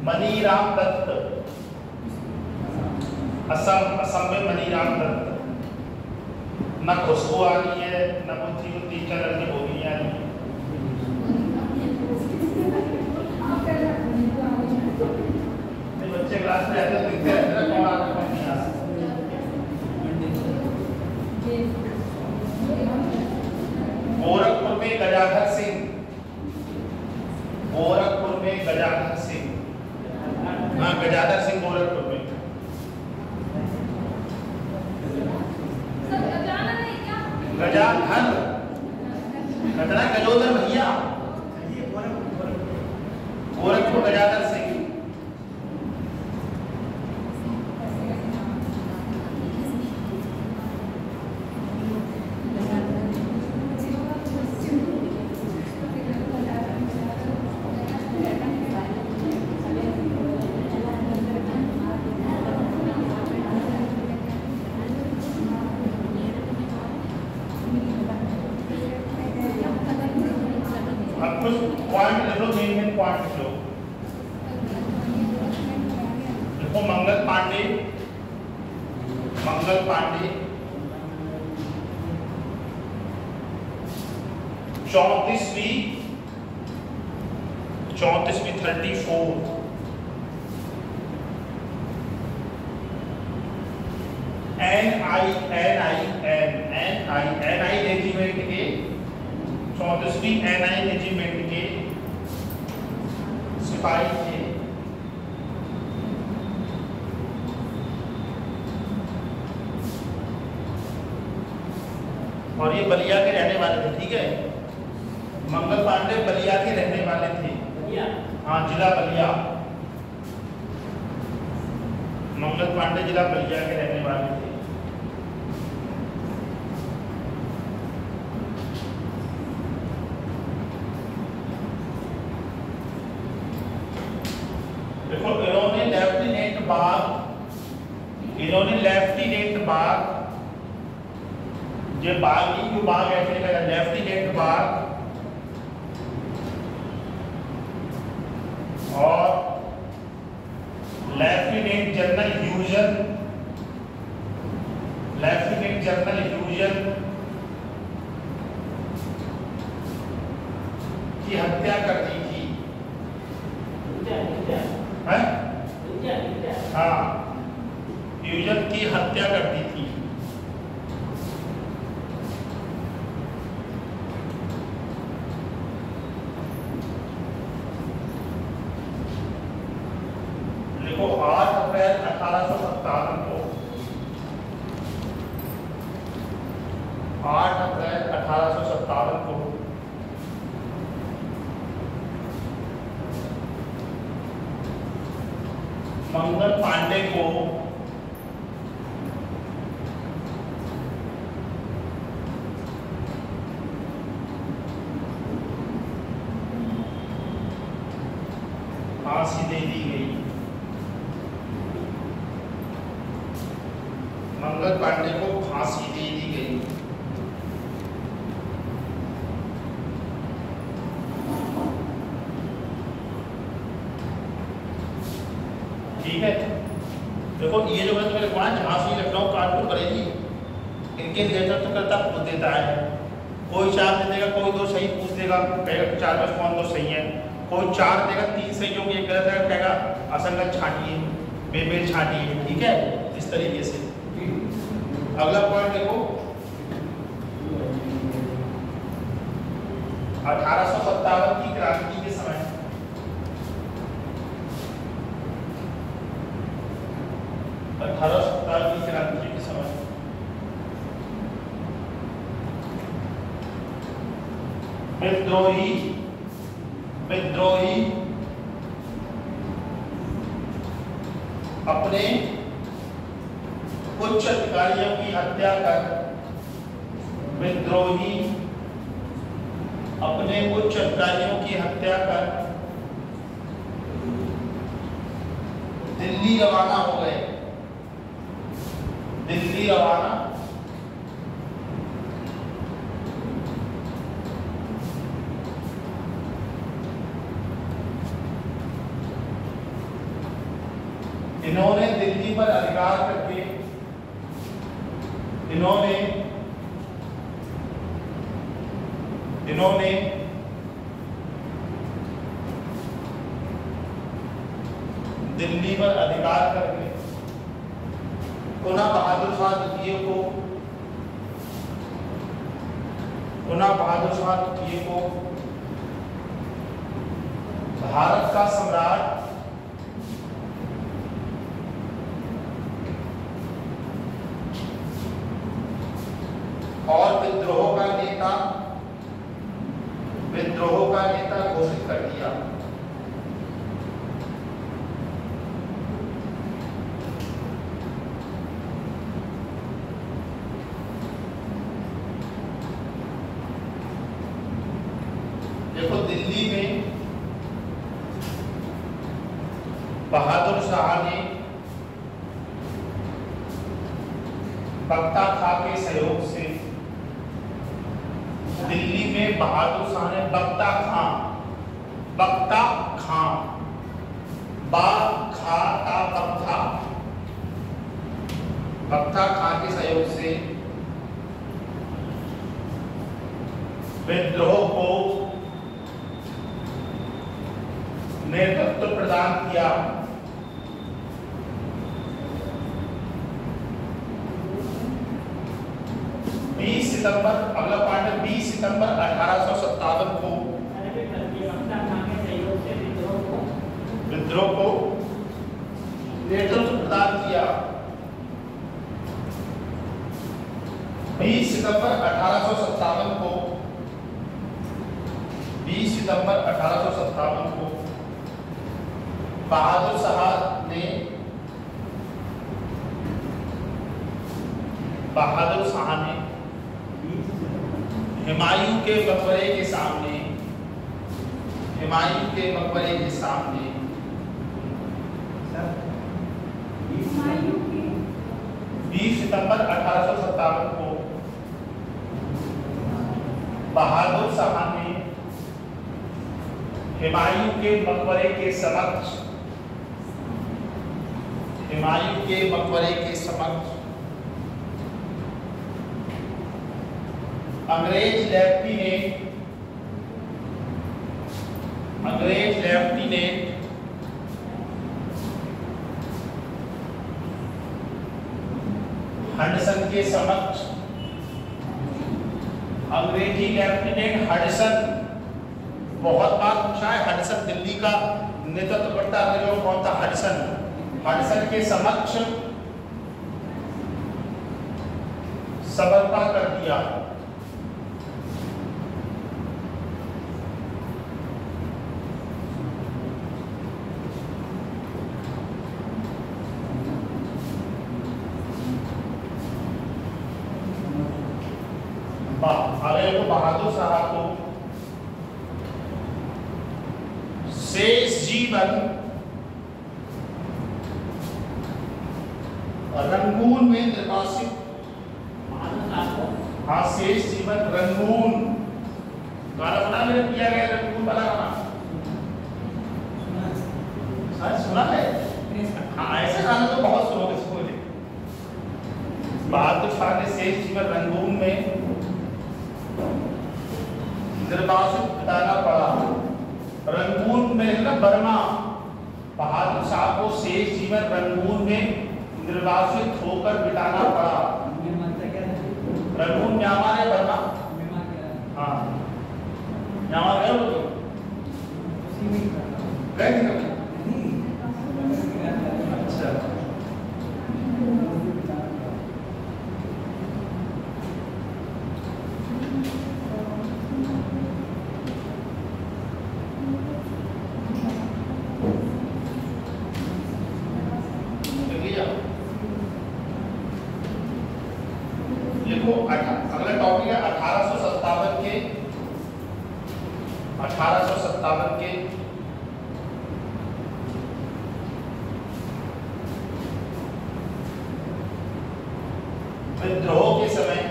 मनीराम दत्त, असम में मनीराम दत्त। न खुशबू आ रही है, न कुछ टीचर लड़की बोली आ रही है। बच्चे क्लास में ऐसे दिखते रहते हैं, कौन आता कौन नहीं आता। गोरखपुर में गजाधर सिंह, गोरखपुर में गजाधर सिंह, हाँ गजाधर सिंह गोरखपुर में। गजाधर, गजना गजोदर भैया, गोरखपुर गजाधर सिंह। पॉइंट लिख लो, मेन पॉइंट लिख लो। देखो मंगल पांडे, मंगल पांडे 34वीं 34 NI रेजिमेंट के 34वीं NI रेजिमेंट के सिपाही थे। और ये बलिया के रहने वाले थे, ठीक है। मंगल पांडे बलिया के रहने वाले थे, हाँ जिला बलिया, मंगल पांडे जिला बलिया के रहने वाले थे। देखो इन्होंने लेफ्टिनेंट बाग, जो बाग ही जो बाग ऐसे लगा, लेफ्टिनेंट बाग और लेफ्टिनेंट जनरल ह्यूजन की हत्या कर दी थी। हाँ ह्यूजन की हत्या कर दी थी। देखो 8 अप्रैल 1857 को, 8 अप्रैल 1857 को मंगल पांडे को फांसी दे दी गई। मंगल पांडे को फांसी दे दी गई। ठीक है, देखो ये जो है मेरे पास झांसी लखनऊ कानपुर करेगी, इनके नेतृत्वकर्ता खुद देता है। कोई 4 दे देगा, कोई 2 सही पूछ देगा, कहेगा 4 में कौन 2 सही है, कोई 4 देगा, 3 सही होंगे, एक गलत है, कहेगा असंगत छांटिए, बेमेल छांटिए। ठीक है, इस तरीके से। अगला पॉइंट देखो, 1857 की क्रांति के समय 1857 की क्रांति के समय विद्रोही अपने उच्च अधिकारियों की हत्या कर दिल्ली रवाना हो गए। दिल्ली रवाना इन्होंने दिल्ली पर अधिकार करके इन्होंने दिल्ली पर अधिकार करके पुनः बहादुर शाह द्वितीय को भारत का सम्राट और विद्रोह का नेता घोषित कर दिया। देखो, दिल्ली में बहादुर शाह ने बख्ता खां के सहयोग से दिल्ली में बहादुर शाह ने बख्ता खां बख्ता खां के सहयोग से विद्रोह को नेतृत्व प्रदान किया। अगला पॉइंट है 20 सितंबर 1857 को विद्रोह को नेतृत्व प्रदान किया। 20 सितंबर 1857 को बहादुर शाह ने हुमायूं के मकबरे के सामने 20 सितंबर 1857 को बहादुर शाह ने हुमायूं के मकबरे के समक्ष अंग्रेज लेफ्टिनेंट हडसन के समक्ष अंग्रेजी लेफ्टिनेंट हडसन, बहुत बार पूछा है, हडसन दिल्ली का नेतृत्व करता है, जो कौन था? हडसन के समक्ष समर्पण कर दिया। बहादुर शाह को शेष जीवन रंगून में निर्वासित, हाँ शेष जीवन रंगून गाना सुना मेरे किया गया रंगून वाला गाना सुना है? हाँ ऐसे गाना तो बहुत सुनोगे इसको। बहादुर शाह ने शेष जीवन रंगून में निर्वासित बिताना पड़ा। रंगून में ना बर्मा, बहादुर शाह को शेष जीवन रंगून में निर्वासित होकर बिताना पड़ा। रंगून म्यांमार है, बर्मा हाँ म्यांमार है वो तो गए थे कभी? अच्छा अगला टॉपिक है 1857 के विद्रोह के समय,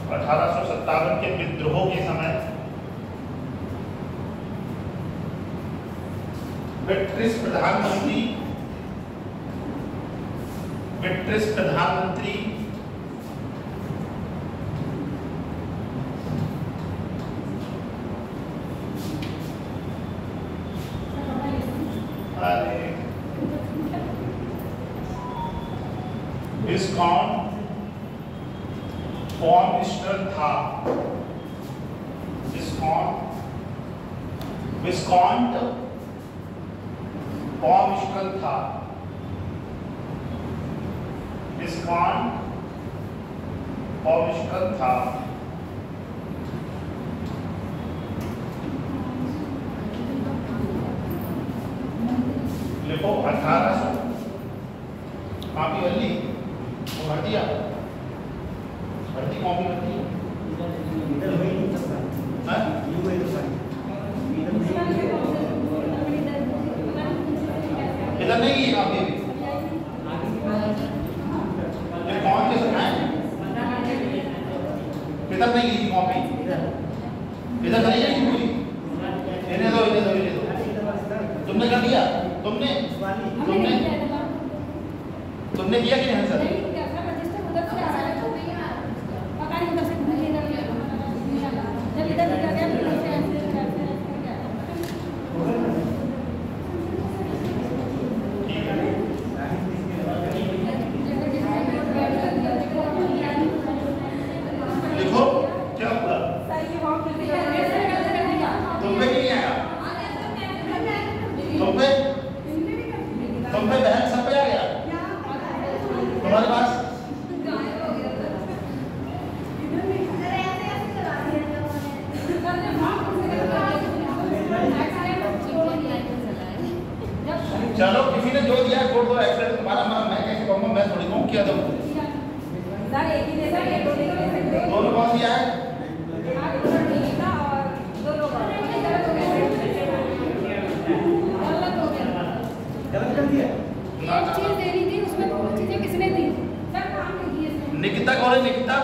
1857 के विद्रोह के समय ब्रिटिश प्रधानमंत्री विस्कॉन्ट पॉमिस्टर था। लिखो 1800 कॉपी वाली वो भर दिया, भर्ती कॉपी भरती इधर नहीं है कॉपी भी कौन के समय इधर नहीं है कॉपी, इधर नहीं है पूरी। इन्हें दो तुमने कर दिया, तुमने दिया कि नहीं सर? चलो किसी ने जो दिया कोड दो एक्सेल तुम्हारा मैं कैसे कहूँगा, मैं थोड़ी कहूँ क्या दूँ। दोनों कौन दिया है? निकिता कौन है? निकिता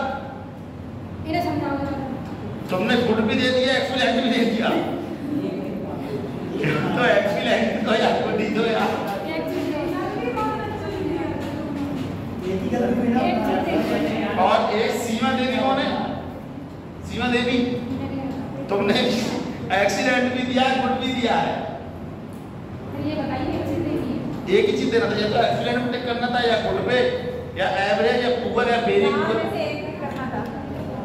तुमने गुड भी दे दिया, एक्सीलेंट भी दे दिया। तो एक्सीलेंट तो यार को दी दो यार। और एक सीमा देवी कौन है? सीमा देवी तुमने एक्सीलेंट भी दिया, गुड भी दिया है। एक ही चीज देना था, या तो एक्सीलेंट पे करना था या गुड पे या एवरेज या पुअर या वेरी पुअर,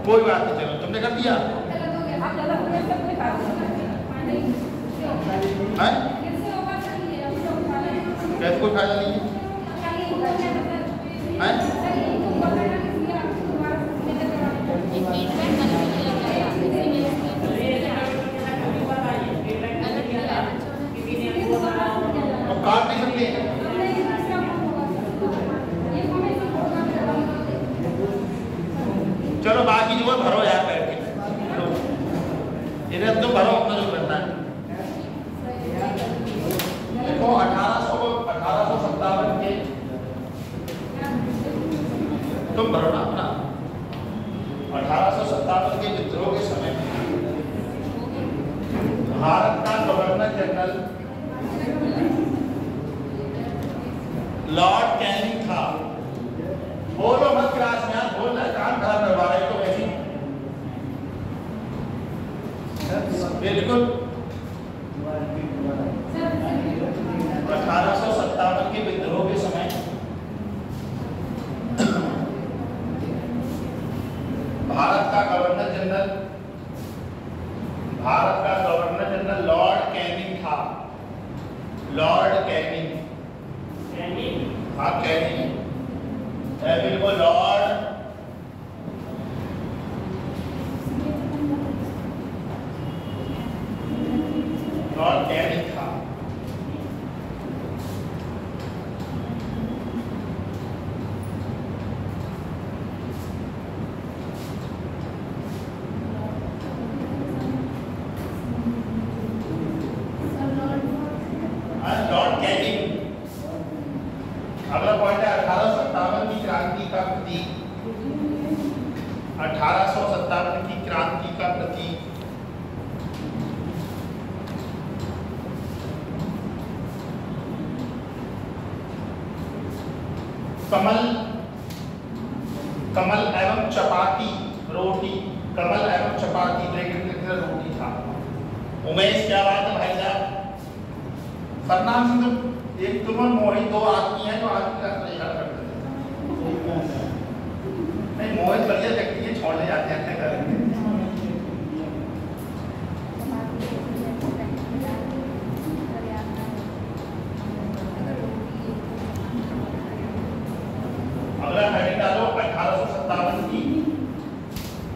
कोई बात नहीं। चलो तुमने कर दिया है? कैसे कोई फायदा नहीं है? तो काट नहीं सकते। चलो बाकी जो है भरो यार बैठ के, इन्हें तो भरो अपना जो करना है। भरो ना अपना। 1857 के विद्रोह के समय भारत का गवर्नर जनरल लॉर्ड कैनिंग था। बोलो मत क्लास में, आप बोल रहे काम खराब करवा रहे तो वैसे बिल्कुल। 1857 के विद्रोह के समय भारत का गवर्नर जनरल लॉर्ड कैनिंग था। लॉर्ड कैनिंग, हाँ कैनिंग, बिल्कुल लॉर्ड कैनिंग था। Lord Canning. अगला पॉइंट है 1857 की क्रांति का प्रतीक। 1857 की क्रांति का प्रतीक कमल, कमल एवं चपाती रोटी, कमल एवं चपाती ब्रैकेट में लिखकर रोटी था। उमेश क्या बात है भाई साहब? सरनाम से तुम एक तुम मोहित दो आदमी है तो आदमी का तरीका करते हैं। नहीं मोहित बढ़िया व्यक्ति है, छोड़ने जाते हैं घर में। अगला हेडिंग डालो 1857 की,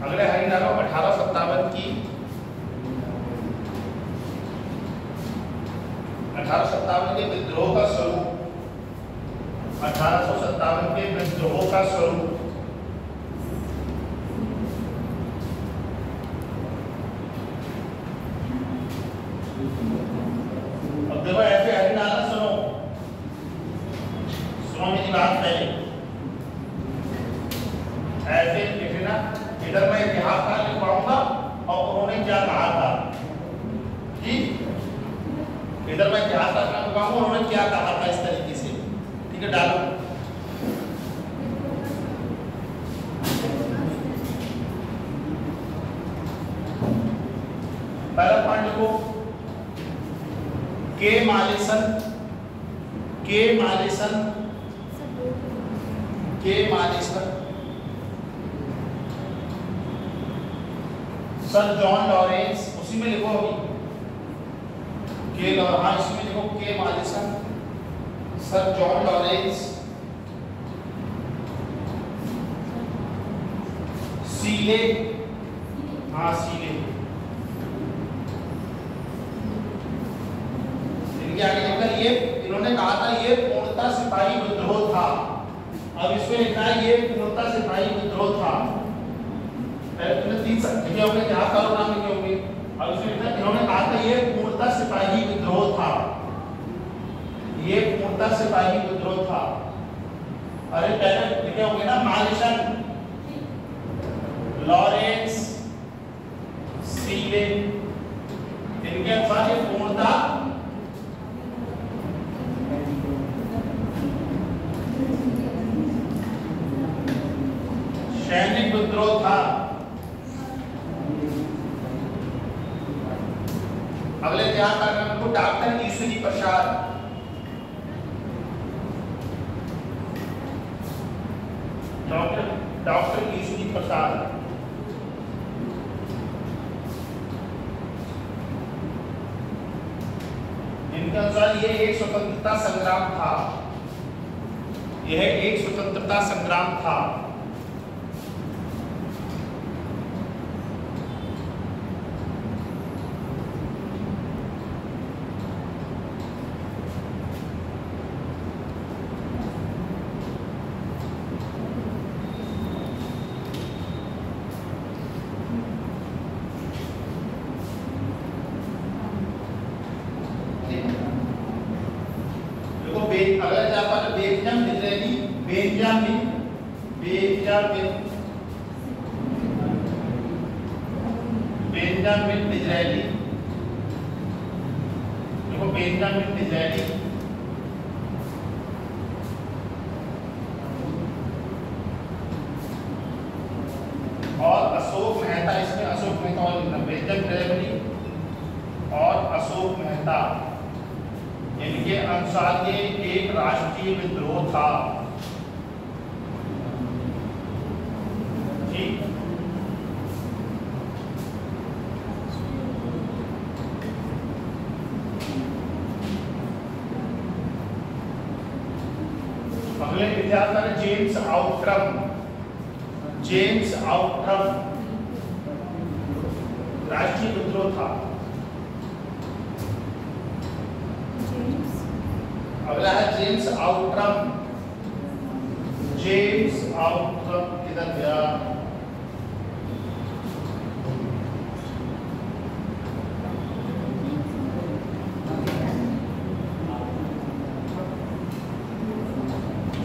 अगले हेडिंग डालो 1857 की, 1857 के विद्रोह का स्वरूप, 1857 के विद्रोह का स्वरूप। अब देखो ऐसे हेडिंग डालना, सुनो सुनो मेरी बात पहले, ऐसे लिखना। इधर मैं इतिहास का लिखवाऊंगा और उन्होंने क्या कहा था, ठीक? इधर मैं इतिहास का लिखवाऊंगा उन्होंने क्या कहा था, इस तरीके से, ठीक है? डालो पहला पॉइंट लिखो, के मालेसन, के मालेसन, के मालेसन, सर जॉन लॉरेंस, उसी में लिखो अभी के, हाँ इसमें लिखो के मालेसन, सर जॉन लॉरेंस, सीले, हाँ सीले, इनके आगे लिखा ये, इन्होंने कहा था ये पूर्णतः सिपाही विद्रोह था। अब इसमें लिखा है ये पूर्णतः सिपाही विद्रोह था। तुमने 3 लिखे होंगे, क्या करो नाम लिखे होंगे। अब इसमें लिखा इन्होंने कहा था ये पूर्णतः सिपाही विद्रोह था, ये पूर्णतः सिपाही विद्रोह था। अरे पहले लिखे होंगे ना मालेसन, लॉरेंस, सीले, इनके अनुसार ये पूर्णतः सैनिक विद्रोह था। अगले ध्यान रखना को डॉक्टर ईश्वरी प्रसाद, डॉक्टर ईश्वरी प्रसाद, इनके अनुसार ये एक स्वतंत्रता संग्राम था, यह एक स्वतंत्रता संग्राम था। अगर बेंजामिन बेंजामिन डिज़रायली, देखो बेंजामिन डिज़रायली और अशोक मेहता, इसमें अशोक मेहता और बेंजामिन डिज़रायली और अशोक मेहता, इनके अनुसार ये एक राष्ट्रीय विद्रोह था। ठीक, अगले विद्यार्थी जेम्स आउट्रम, जेम्स आउट्रम राष्ट्रीय विद्रोह था। अगला है जेम्स आउट्रम, जेम्स आउट्रम किधर गया?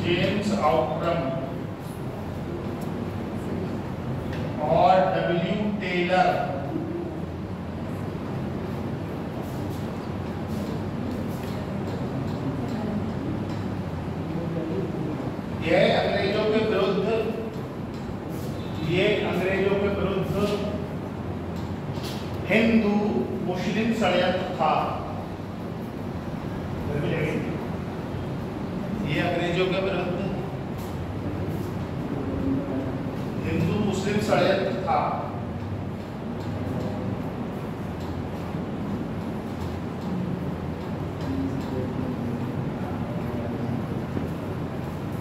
जेम्स आउट्रम और डब्ल्यू टेलर, ये अंग्रेजों के विरुद्ध हिंदू मुस्लिम षड्यंत्र था। ये अंग्रेजों के विरुद्ध हिंदू मुस्लिम षड्यंत्र था।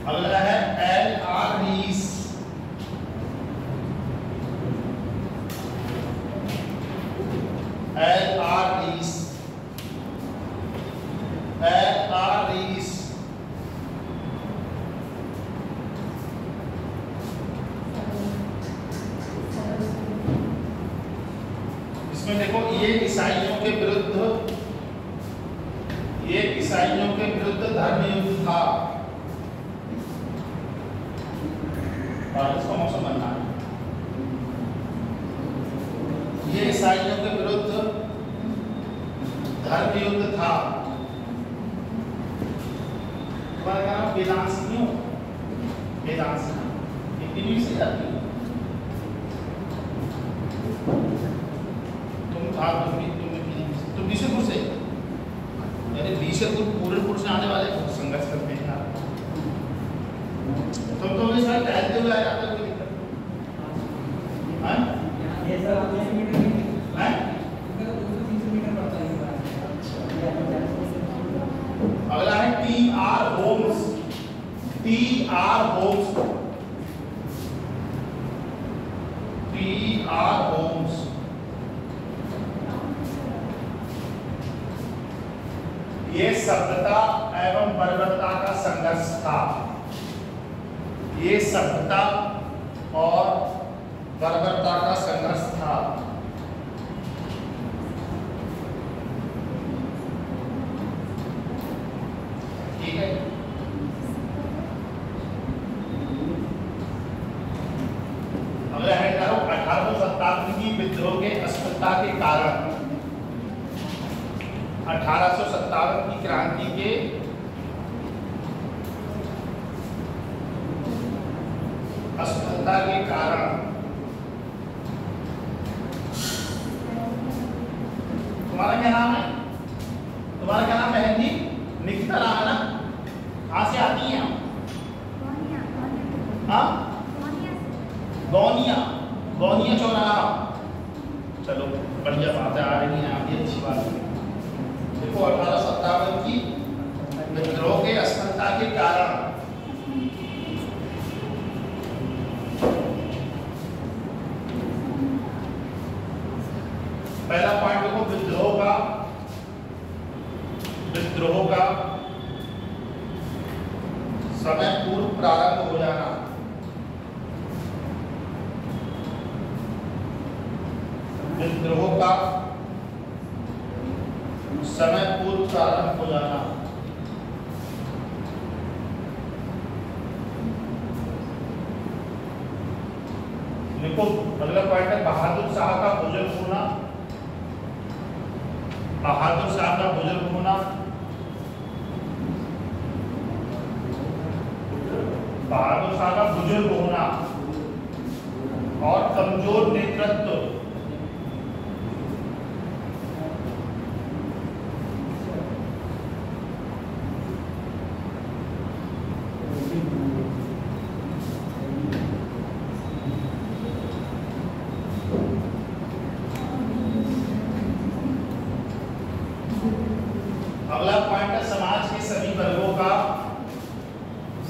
अगला है एल.आर. रीस, एल.आर. रीस, एल.आर. रीस इसमें देखो ये ईसाइयों के विरुद्ध धर्म युद्ध था। बारिश का मौसम बनना है। ये ईसाइयों के विरुद्ध धर्म युद्ध था। तुम्हारा क्या नाम? वेदांश क्यों? वेदांश इतनी से जाती है। तुम बीसलपुर से, यानी बीसलपुर पूरनपुर से आने वाले बहुत संघर्ष करते हैं यार। तुम तो इस बार टहलते हुए आए, आपको कोई दिक्कत नहीं? ये सर आप 200 मीटर हैं? इनका 200-300 मीटर पड़ता है। अगला है T R. Holmes, T R. Holmes, T R. Holmes ये सभ्यता एवं बर्बरता का संघर्ष था। ये सभ्यता और बर्बरता का संघर्ष था। ठीक है, अगला है 1857 की विद्रोह के असफलता के कारण, 1857 की क्रांति के असफलता के कारण तुम्हारा क्या नाम है? तुम्हारा क्या नाम है? जी निकिता नाम है ना? कहाँ से आती हैं आप? हाँ, गौनिया, गौनिया चौराहा। चलो बढ़िया बात है, आ रही है आप, ये अच्छी बात है। देखो 1857 की विद्रोह के असफलता के कारण पहला पॉइंट देखो, विद्रोह का समय पूर्व प्रारंभ हो जाना। विद्रोह का समय पूर्व प्रारंभ हो जाना। देखो अगला पॉइंट है बहादुर शाह का बुजुर्ग होना। बहादुर शाह का बुजुर्ग होना, बहादुर शाह का बुजुर्ग होना और कमजोर नेतृत्व। अगला पॉइंट है समाज के सभी वर्गों का,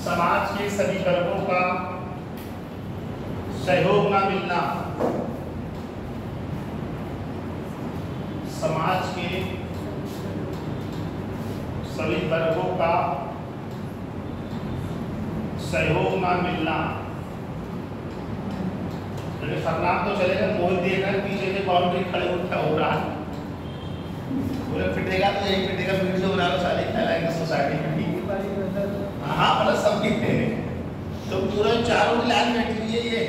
समाज के सभी वर्गों का सहयोग ना मिलना। समाज के सभी वर्गों का सहयोग ना मिलना। सरनाम तो चलेगा, मोहित देखकर पीछे से बाउंड्री खड़े उठा हो रहा है, पूरा फिटेगा तो एक फिटेगा, वीडियो बना लो, सारे फैलाएंगे सोसाइटी में। ठीक है, हाँ मतलब सब दिखते हैं तो पूरा चारों लाइन बैठी हुई है ये।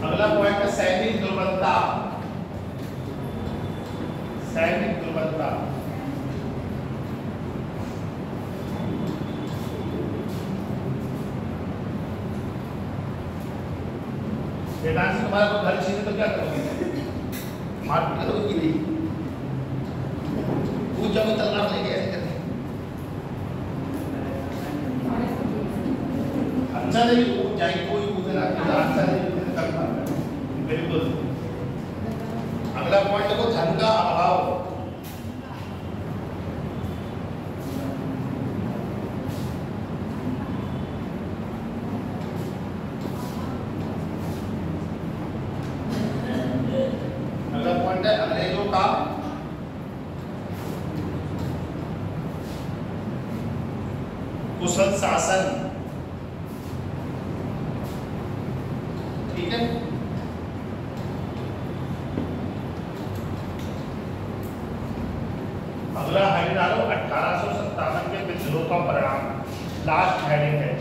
अगला पॉइंट है सैनिक दुर्बलता। सैनिक दुर्बलता, वेदांश तुम्हारा को घर छीने तो क्या करोगे? मारपीट करोगे कि नहीं? कूद जाओगे तलवार लेके ऐसे करके? अच्छा नहीं कूद जाएंगे, कोई कूदना अच्छा नहीं करना। बिल्कुल। अगला पॉइंट देखो धन का अभाव। अंग्रेजों का कुशल शासन। ठीक है, अगला हेडिंग डालो 1857 के विद्रोह का परिणाम। लास्ट हेडिंग है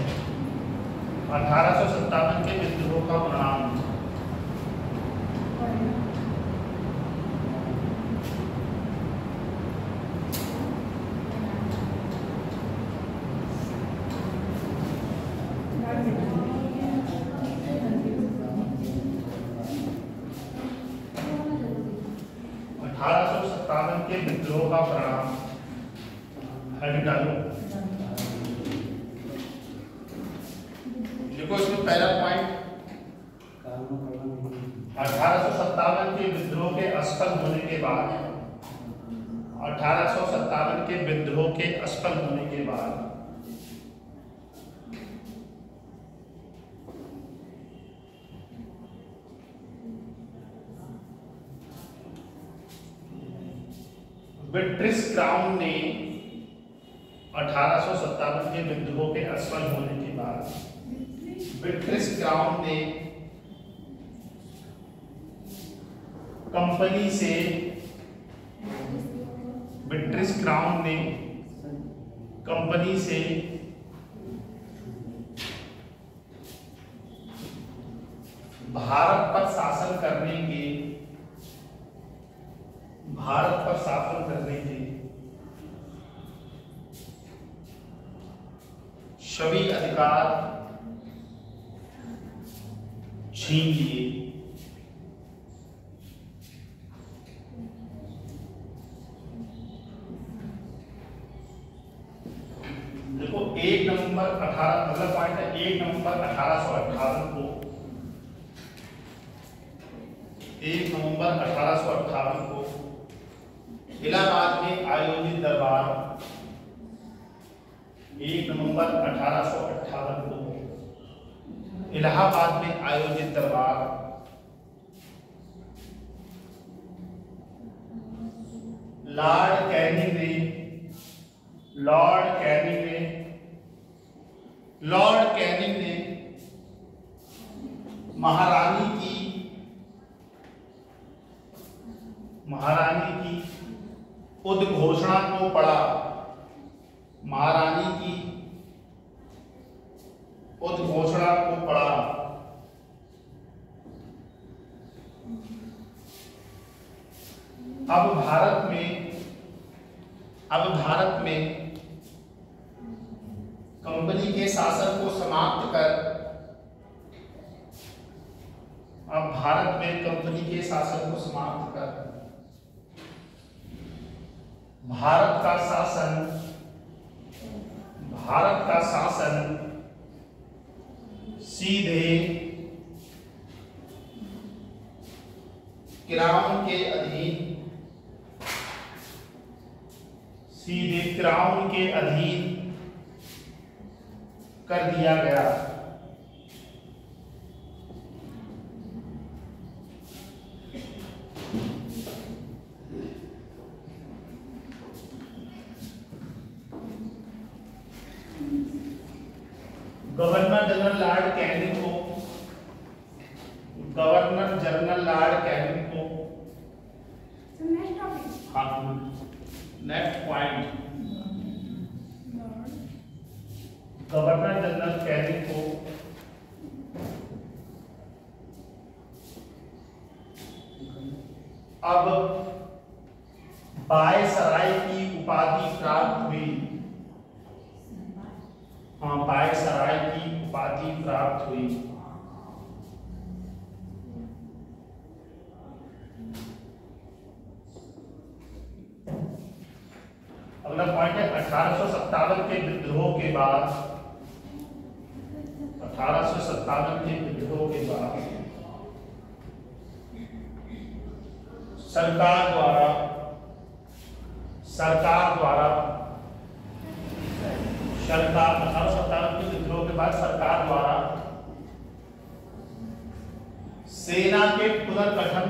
1857 के विद्रोह का परिणाम। के विद्रोह का परिणाम हेडिंग डालो। देखो इसमें पहला पॉइंट 1857 के विद्रोह के असफल होने के बाद, 1857 के विद्रोह के असफल होने के बाद ब्रिटिश क्राउन ने 1857 के विद्रोह के असफल होने के बाद ब्रिटिश क्राउन ने कंपनी से ब्रिटिश क्राउन ने कंपनी से भारत पर शासन करने के सभी अधिकार छीन लिए। देखो 1 नवंबर 18 मतलब पॉइंट है 1 नवंबर 1858 को 1 नवंबर 1858 को इलाहाबाद में आयोजित दरबार 1 नवंबर 1858 को इलाहाबाद में आयोजित दरबार लॉर्ड कैनिंग ने महारानी की उद्घोषणा को पढ़ा। महारानी की उद्घोषणा को पढ़ा। अब भारत में कंपनी के शासन को समाप्त कर भारत का शासन सीधे क्राउन के अधीन कर दिया गया। गवर्नर जनरल लॉर्ड कैनिंग को next point, governor general Canning को अब वायसराय की उपाधि प्राप्त हुई। वायसराय की उपाधि प्राप्त हुई। अगला पॉइंट है 1857 के विद्रोह के बाद, 1857 के विद्रोह के बाद सरकार द्वारा 1857 के विद्रोह के बाद सरकार द्वारा सेना के पुनर्गठन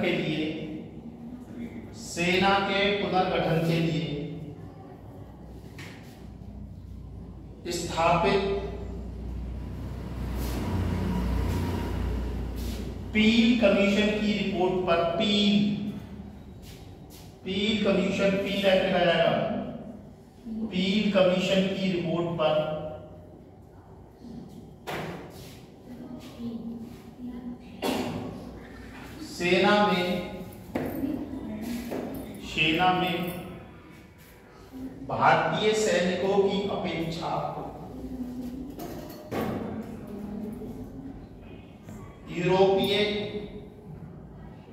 के लिए स्थापित पील कमीशन की रिपोर्ट पर, पील कमीशन की रिपोर्ट पर सेना में भारतीय सैनिकों की अपेक्षा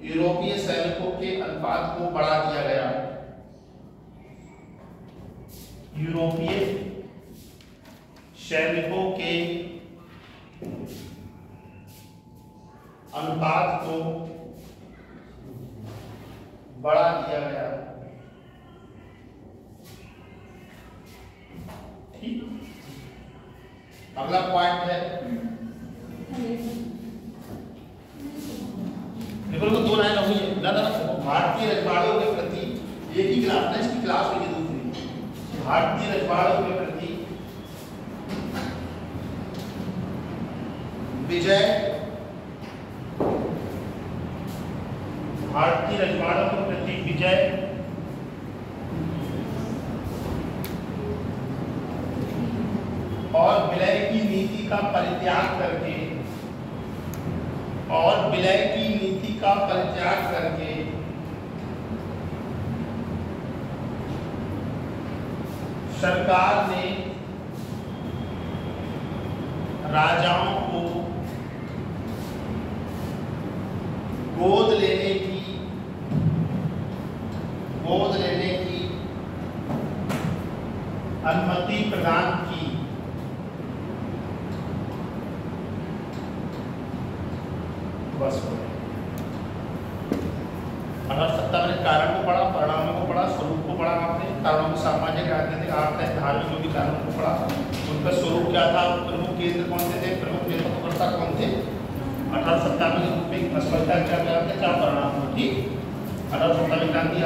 यूरोपीय सैनिकों के अनुपात को बढ़ा दिया गया। यूरोपीय सैनिकों के अनुपात को बढ़ा दिया गया। ठीक, अगला पॉइंट है, देखो दो लाइन हुई है ना, भारतीय रजवाड़ों के प्रति एक ही क्लास ना, इसकी क्लास हुई दूसरी। भारतीय रजवाड़ों के प्रति विजय, भारतीय रजवाड़ों के प्रति विजय और विलय की नीति का परित्याग करके सरकार ने राजाओं को गोद लेने की अनुमति प्रदान की। बस 1857 में कारण को पढ़ा, परिणामों को पढ़ा, स्वरूप को पढ़ा। आपने कारणों को सामाजिक, राजनीतिक, आर्थिक, धार्मिक जो भी कारणों को पढ़ा, उनका स्वरूप क्या था, प्रमुख केंद्र कौन से थे, प्रमुख नेतृत्वकर्ता कौन थे, 1857 के रूप में स्पष्टता क्या क्या परिणाम हुआ। ठीक, 1857 गांधी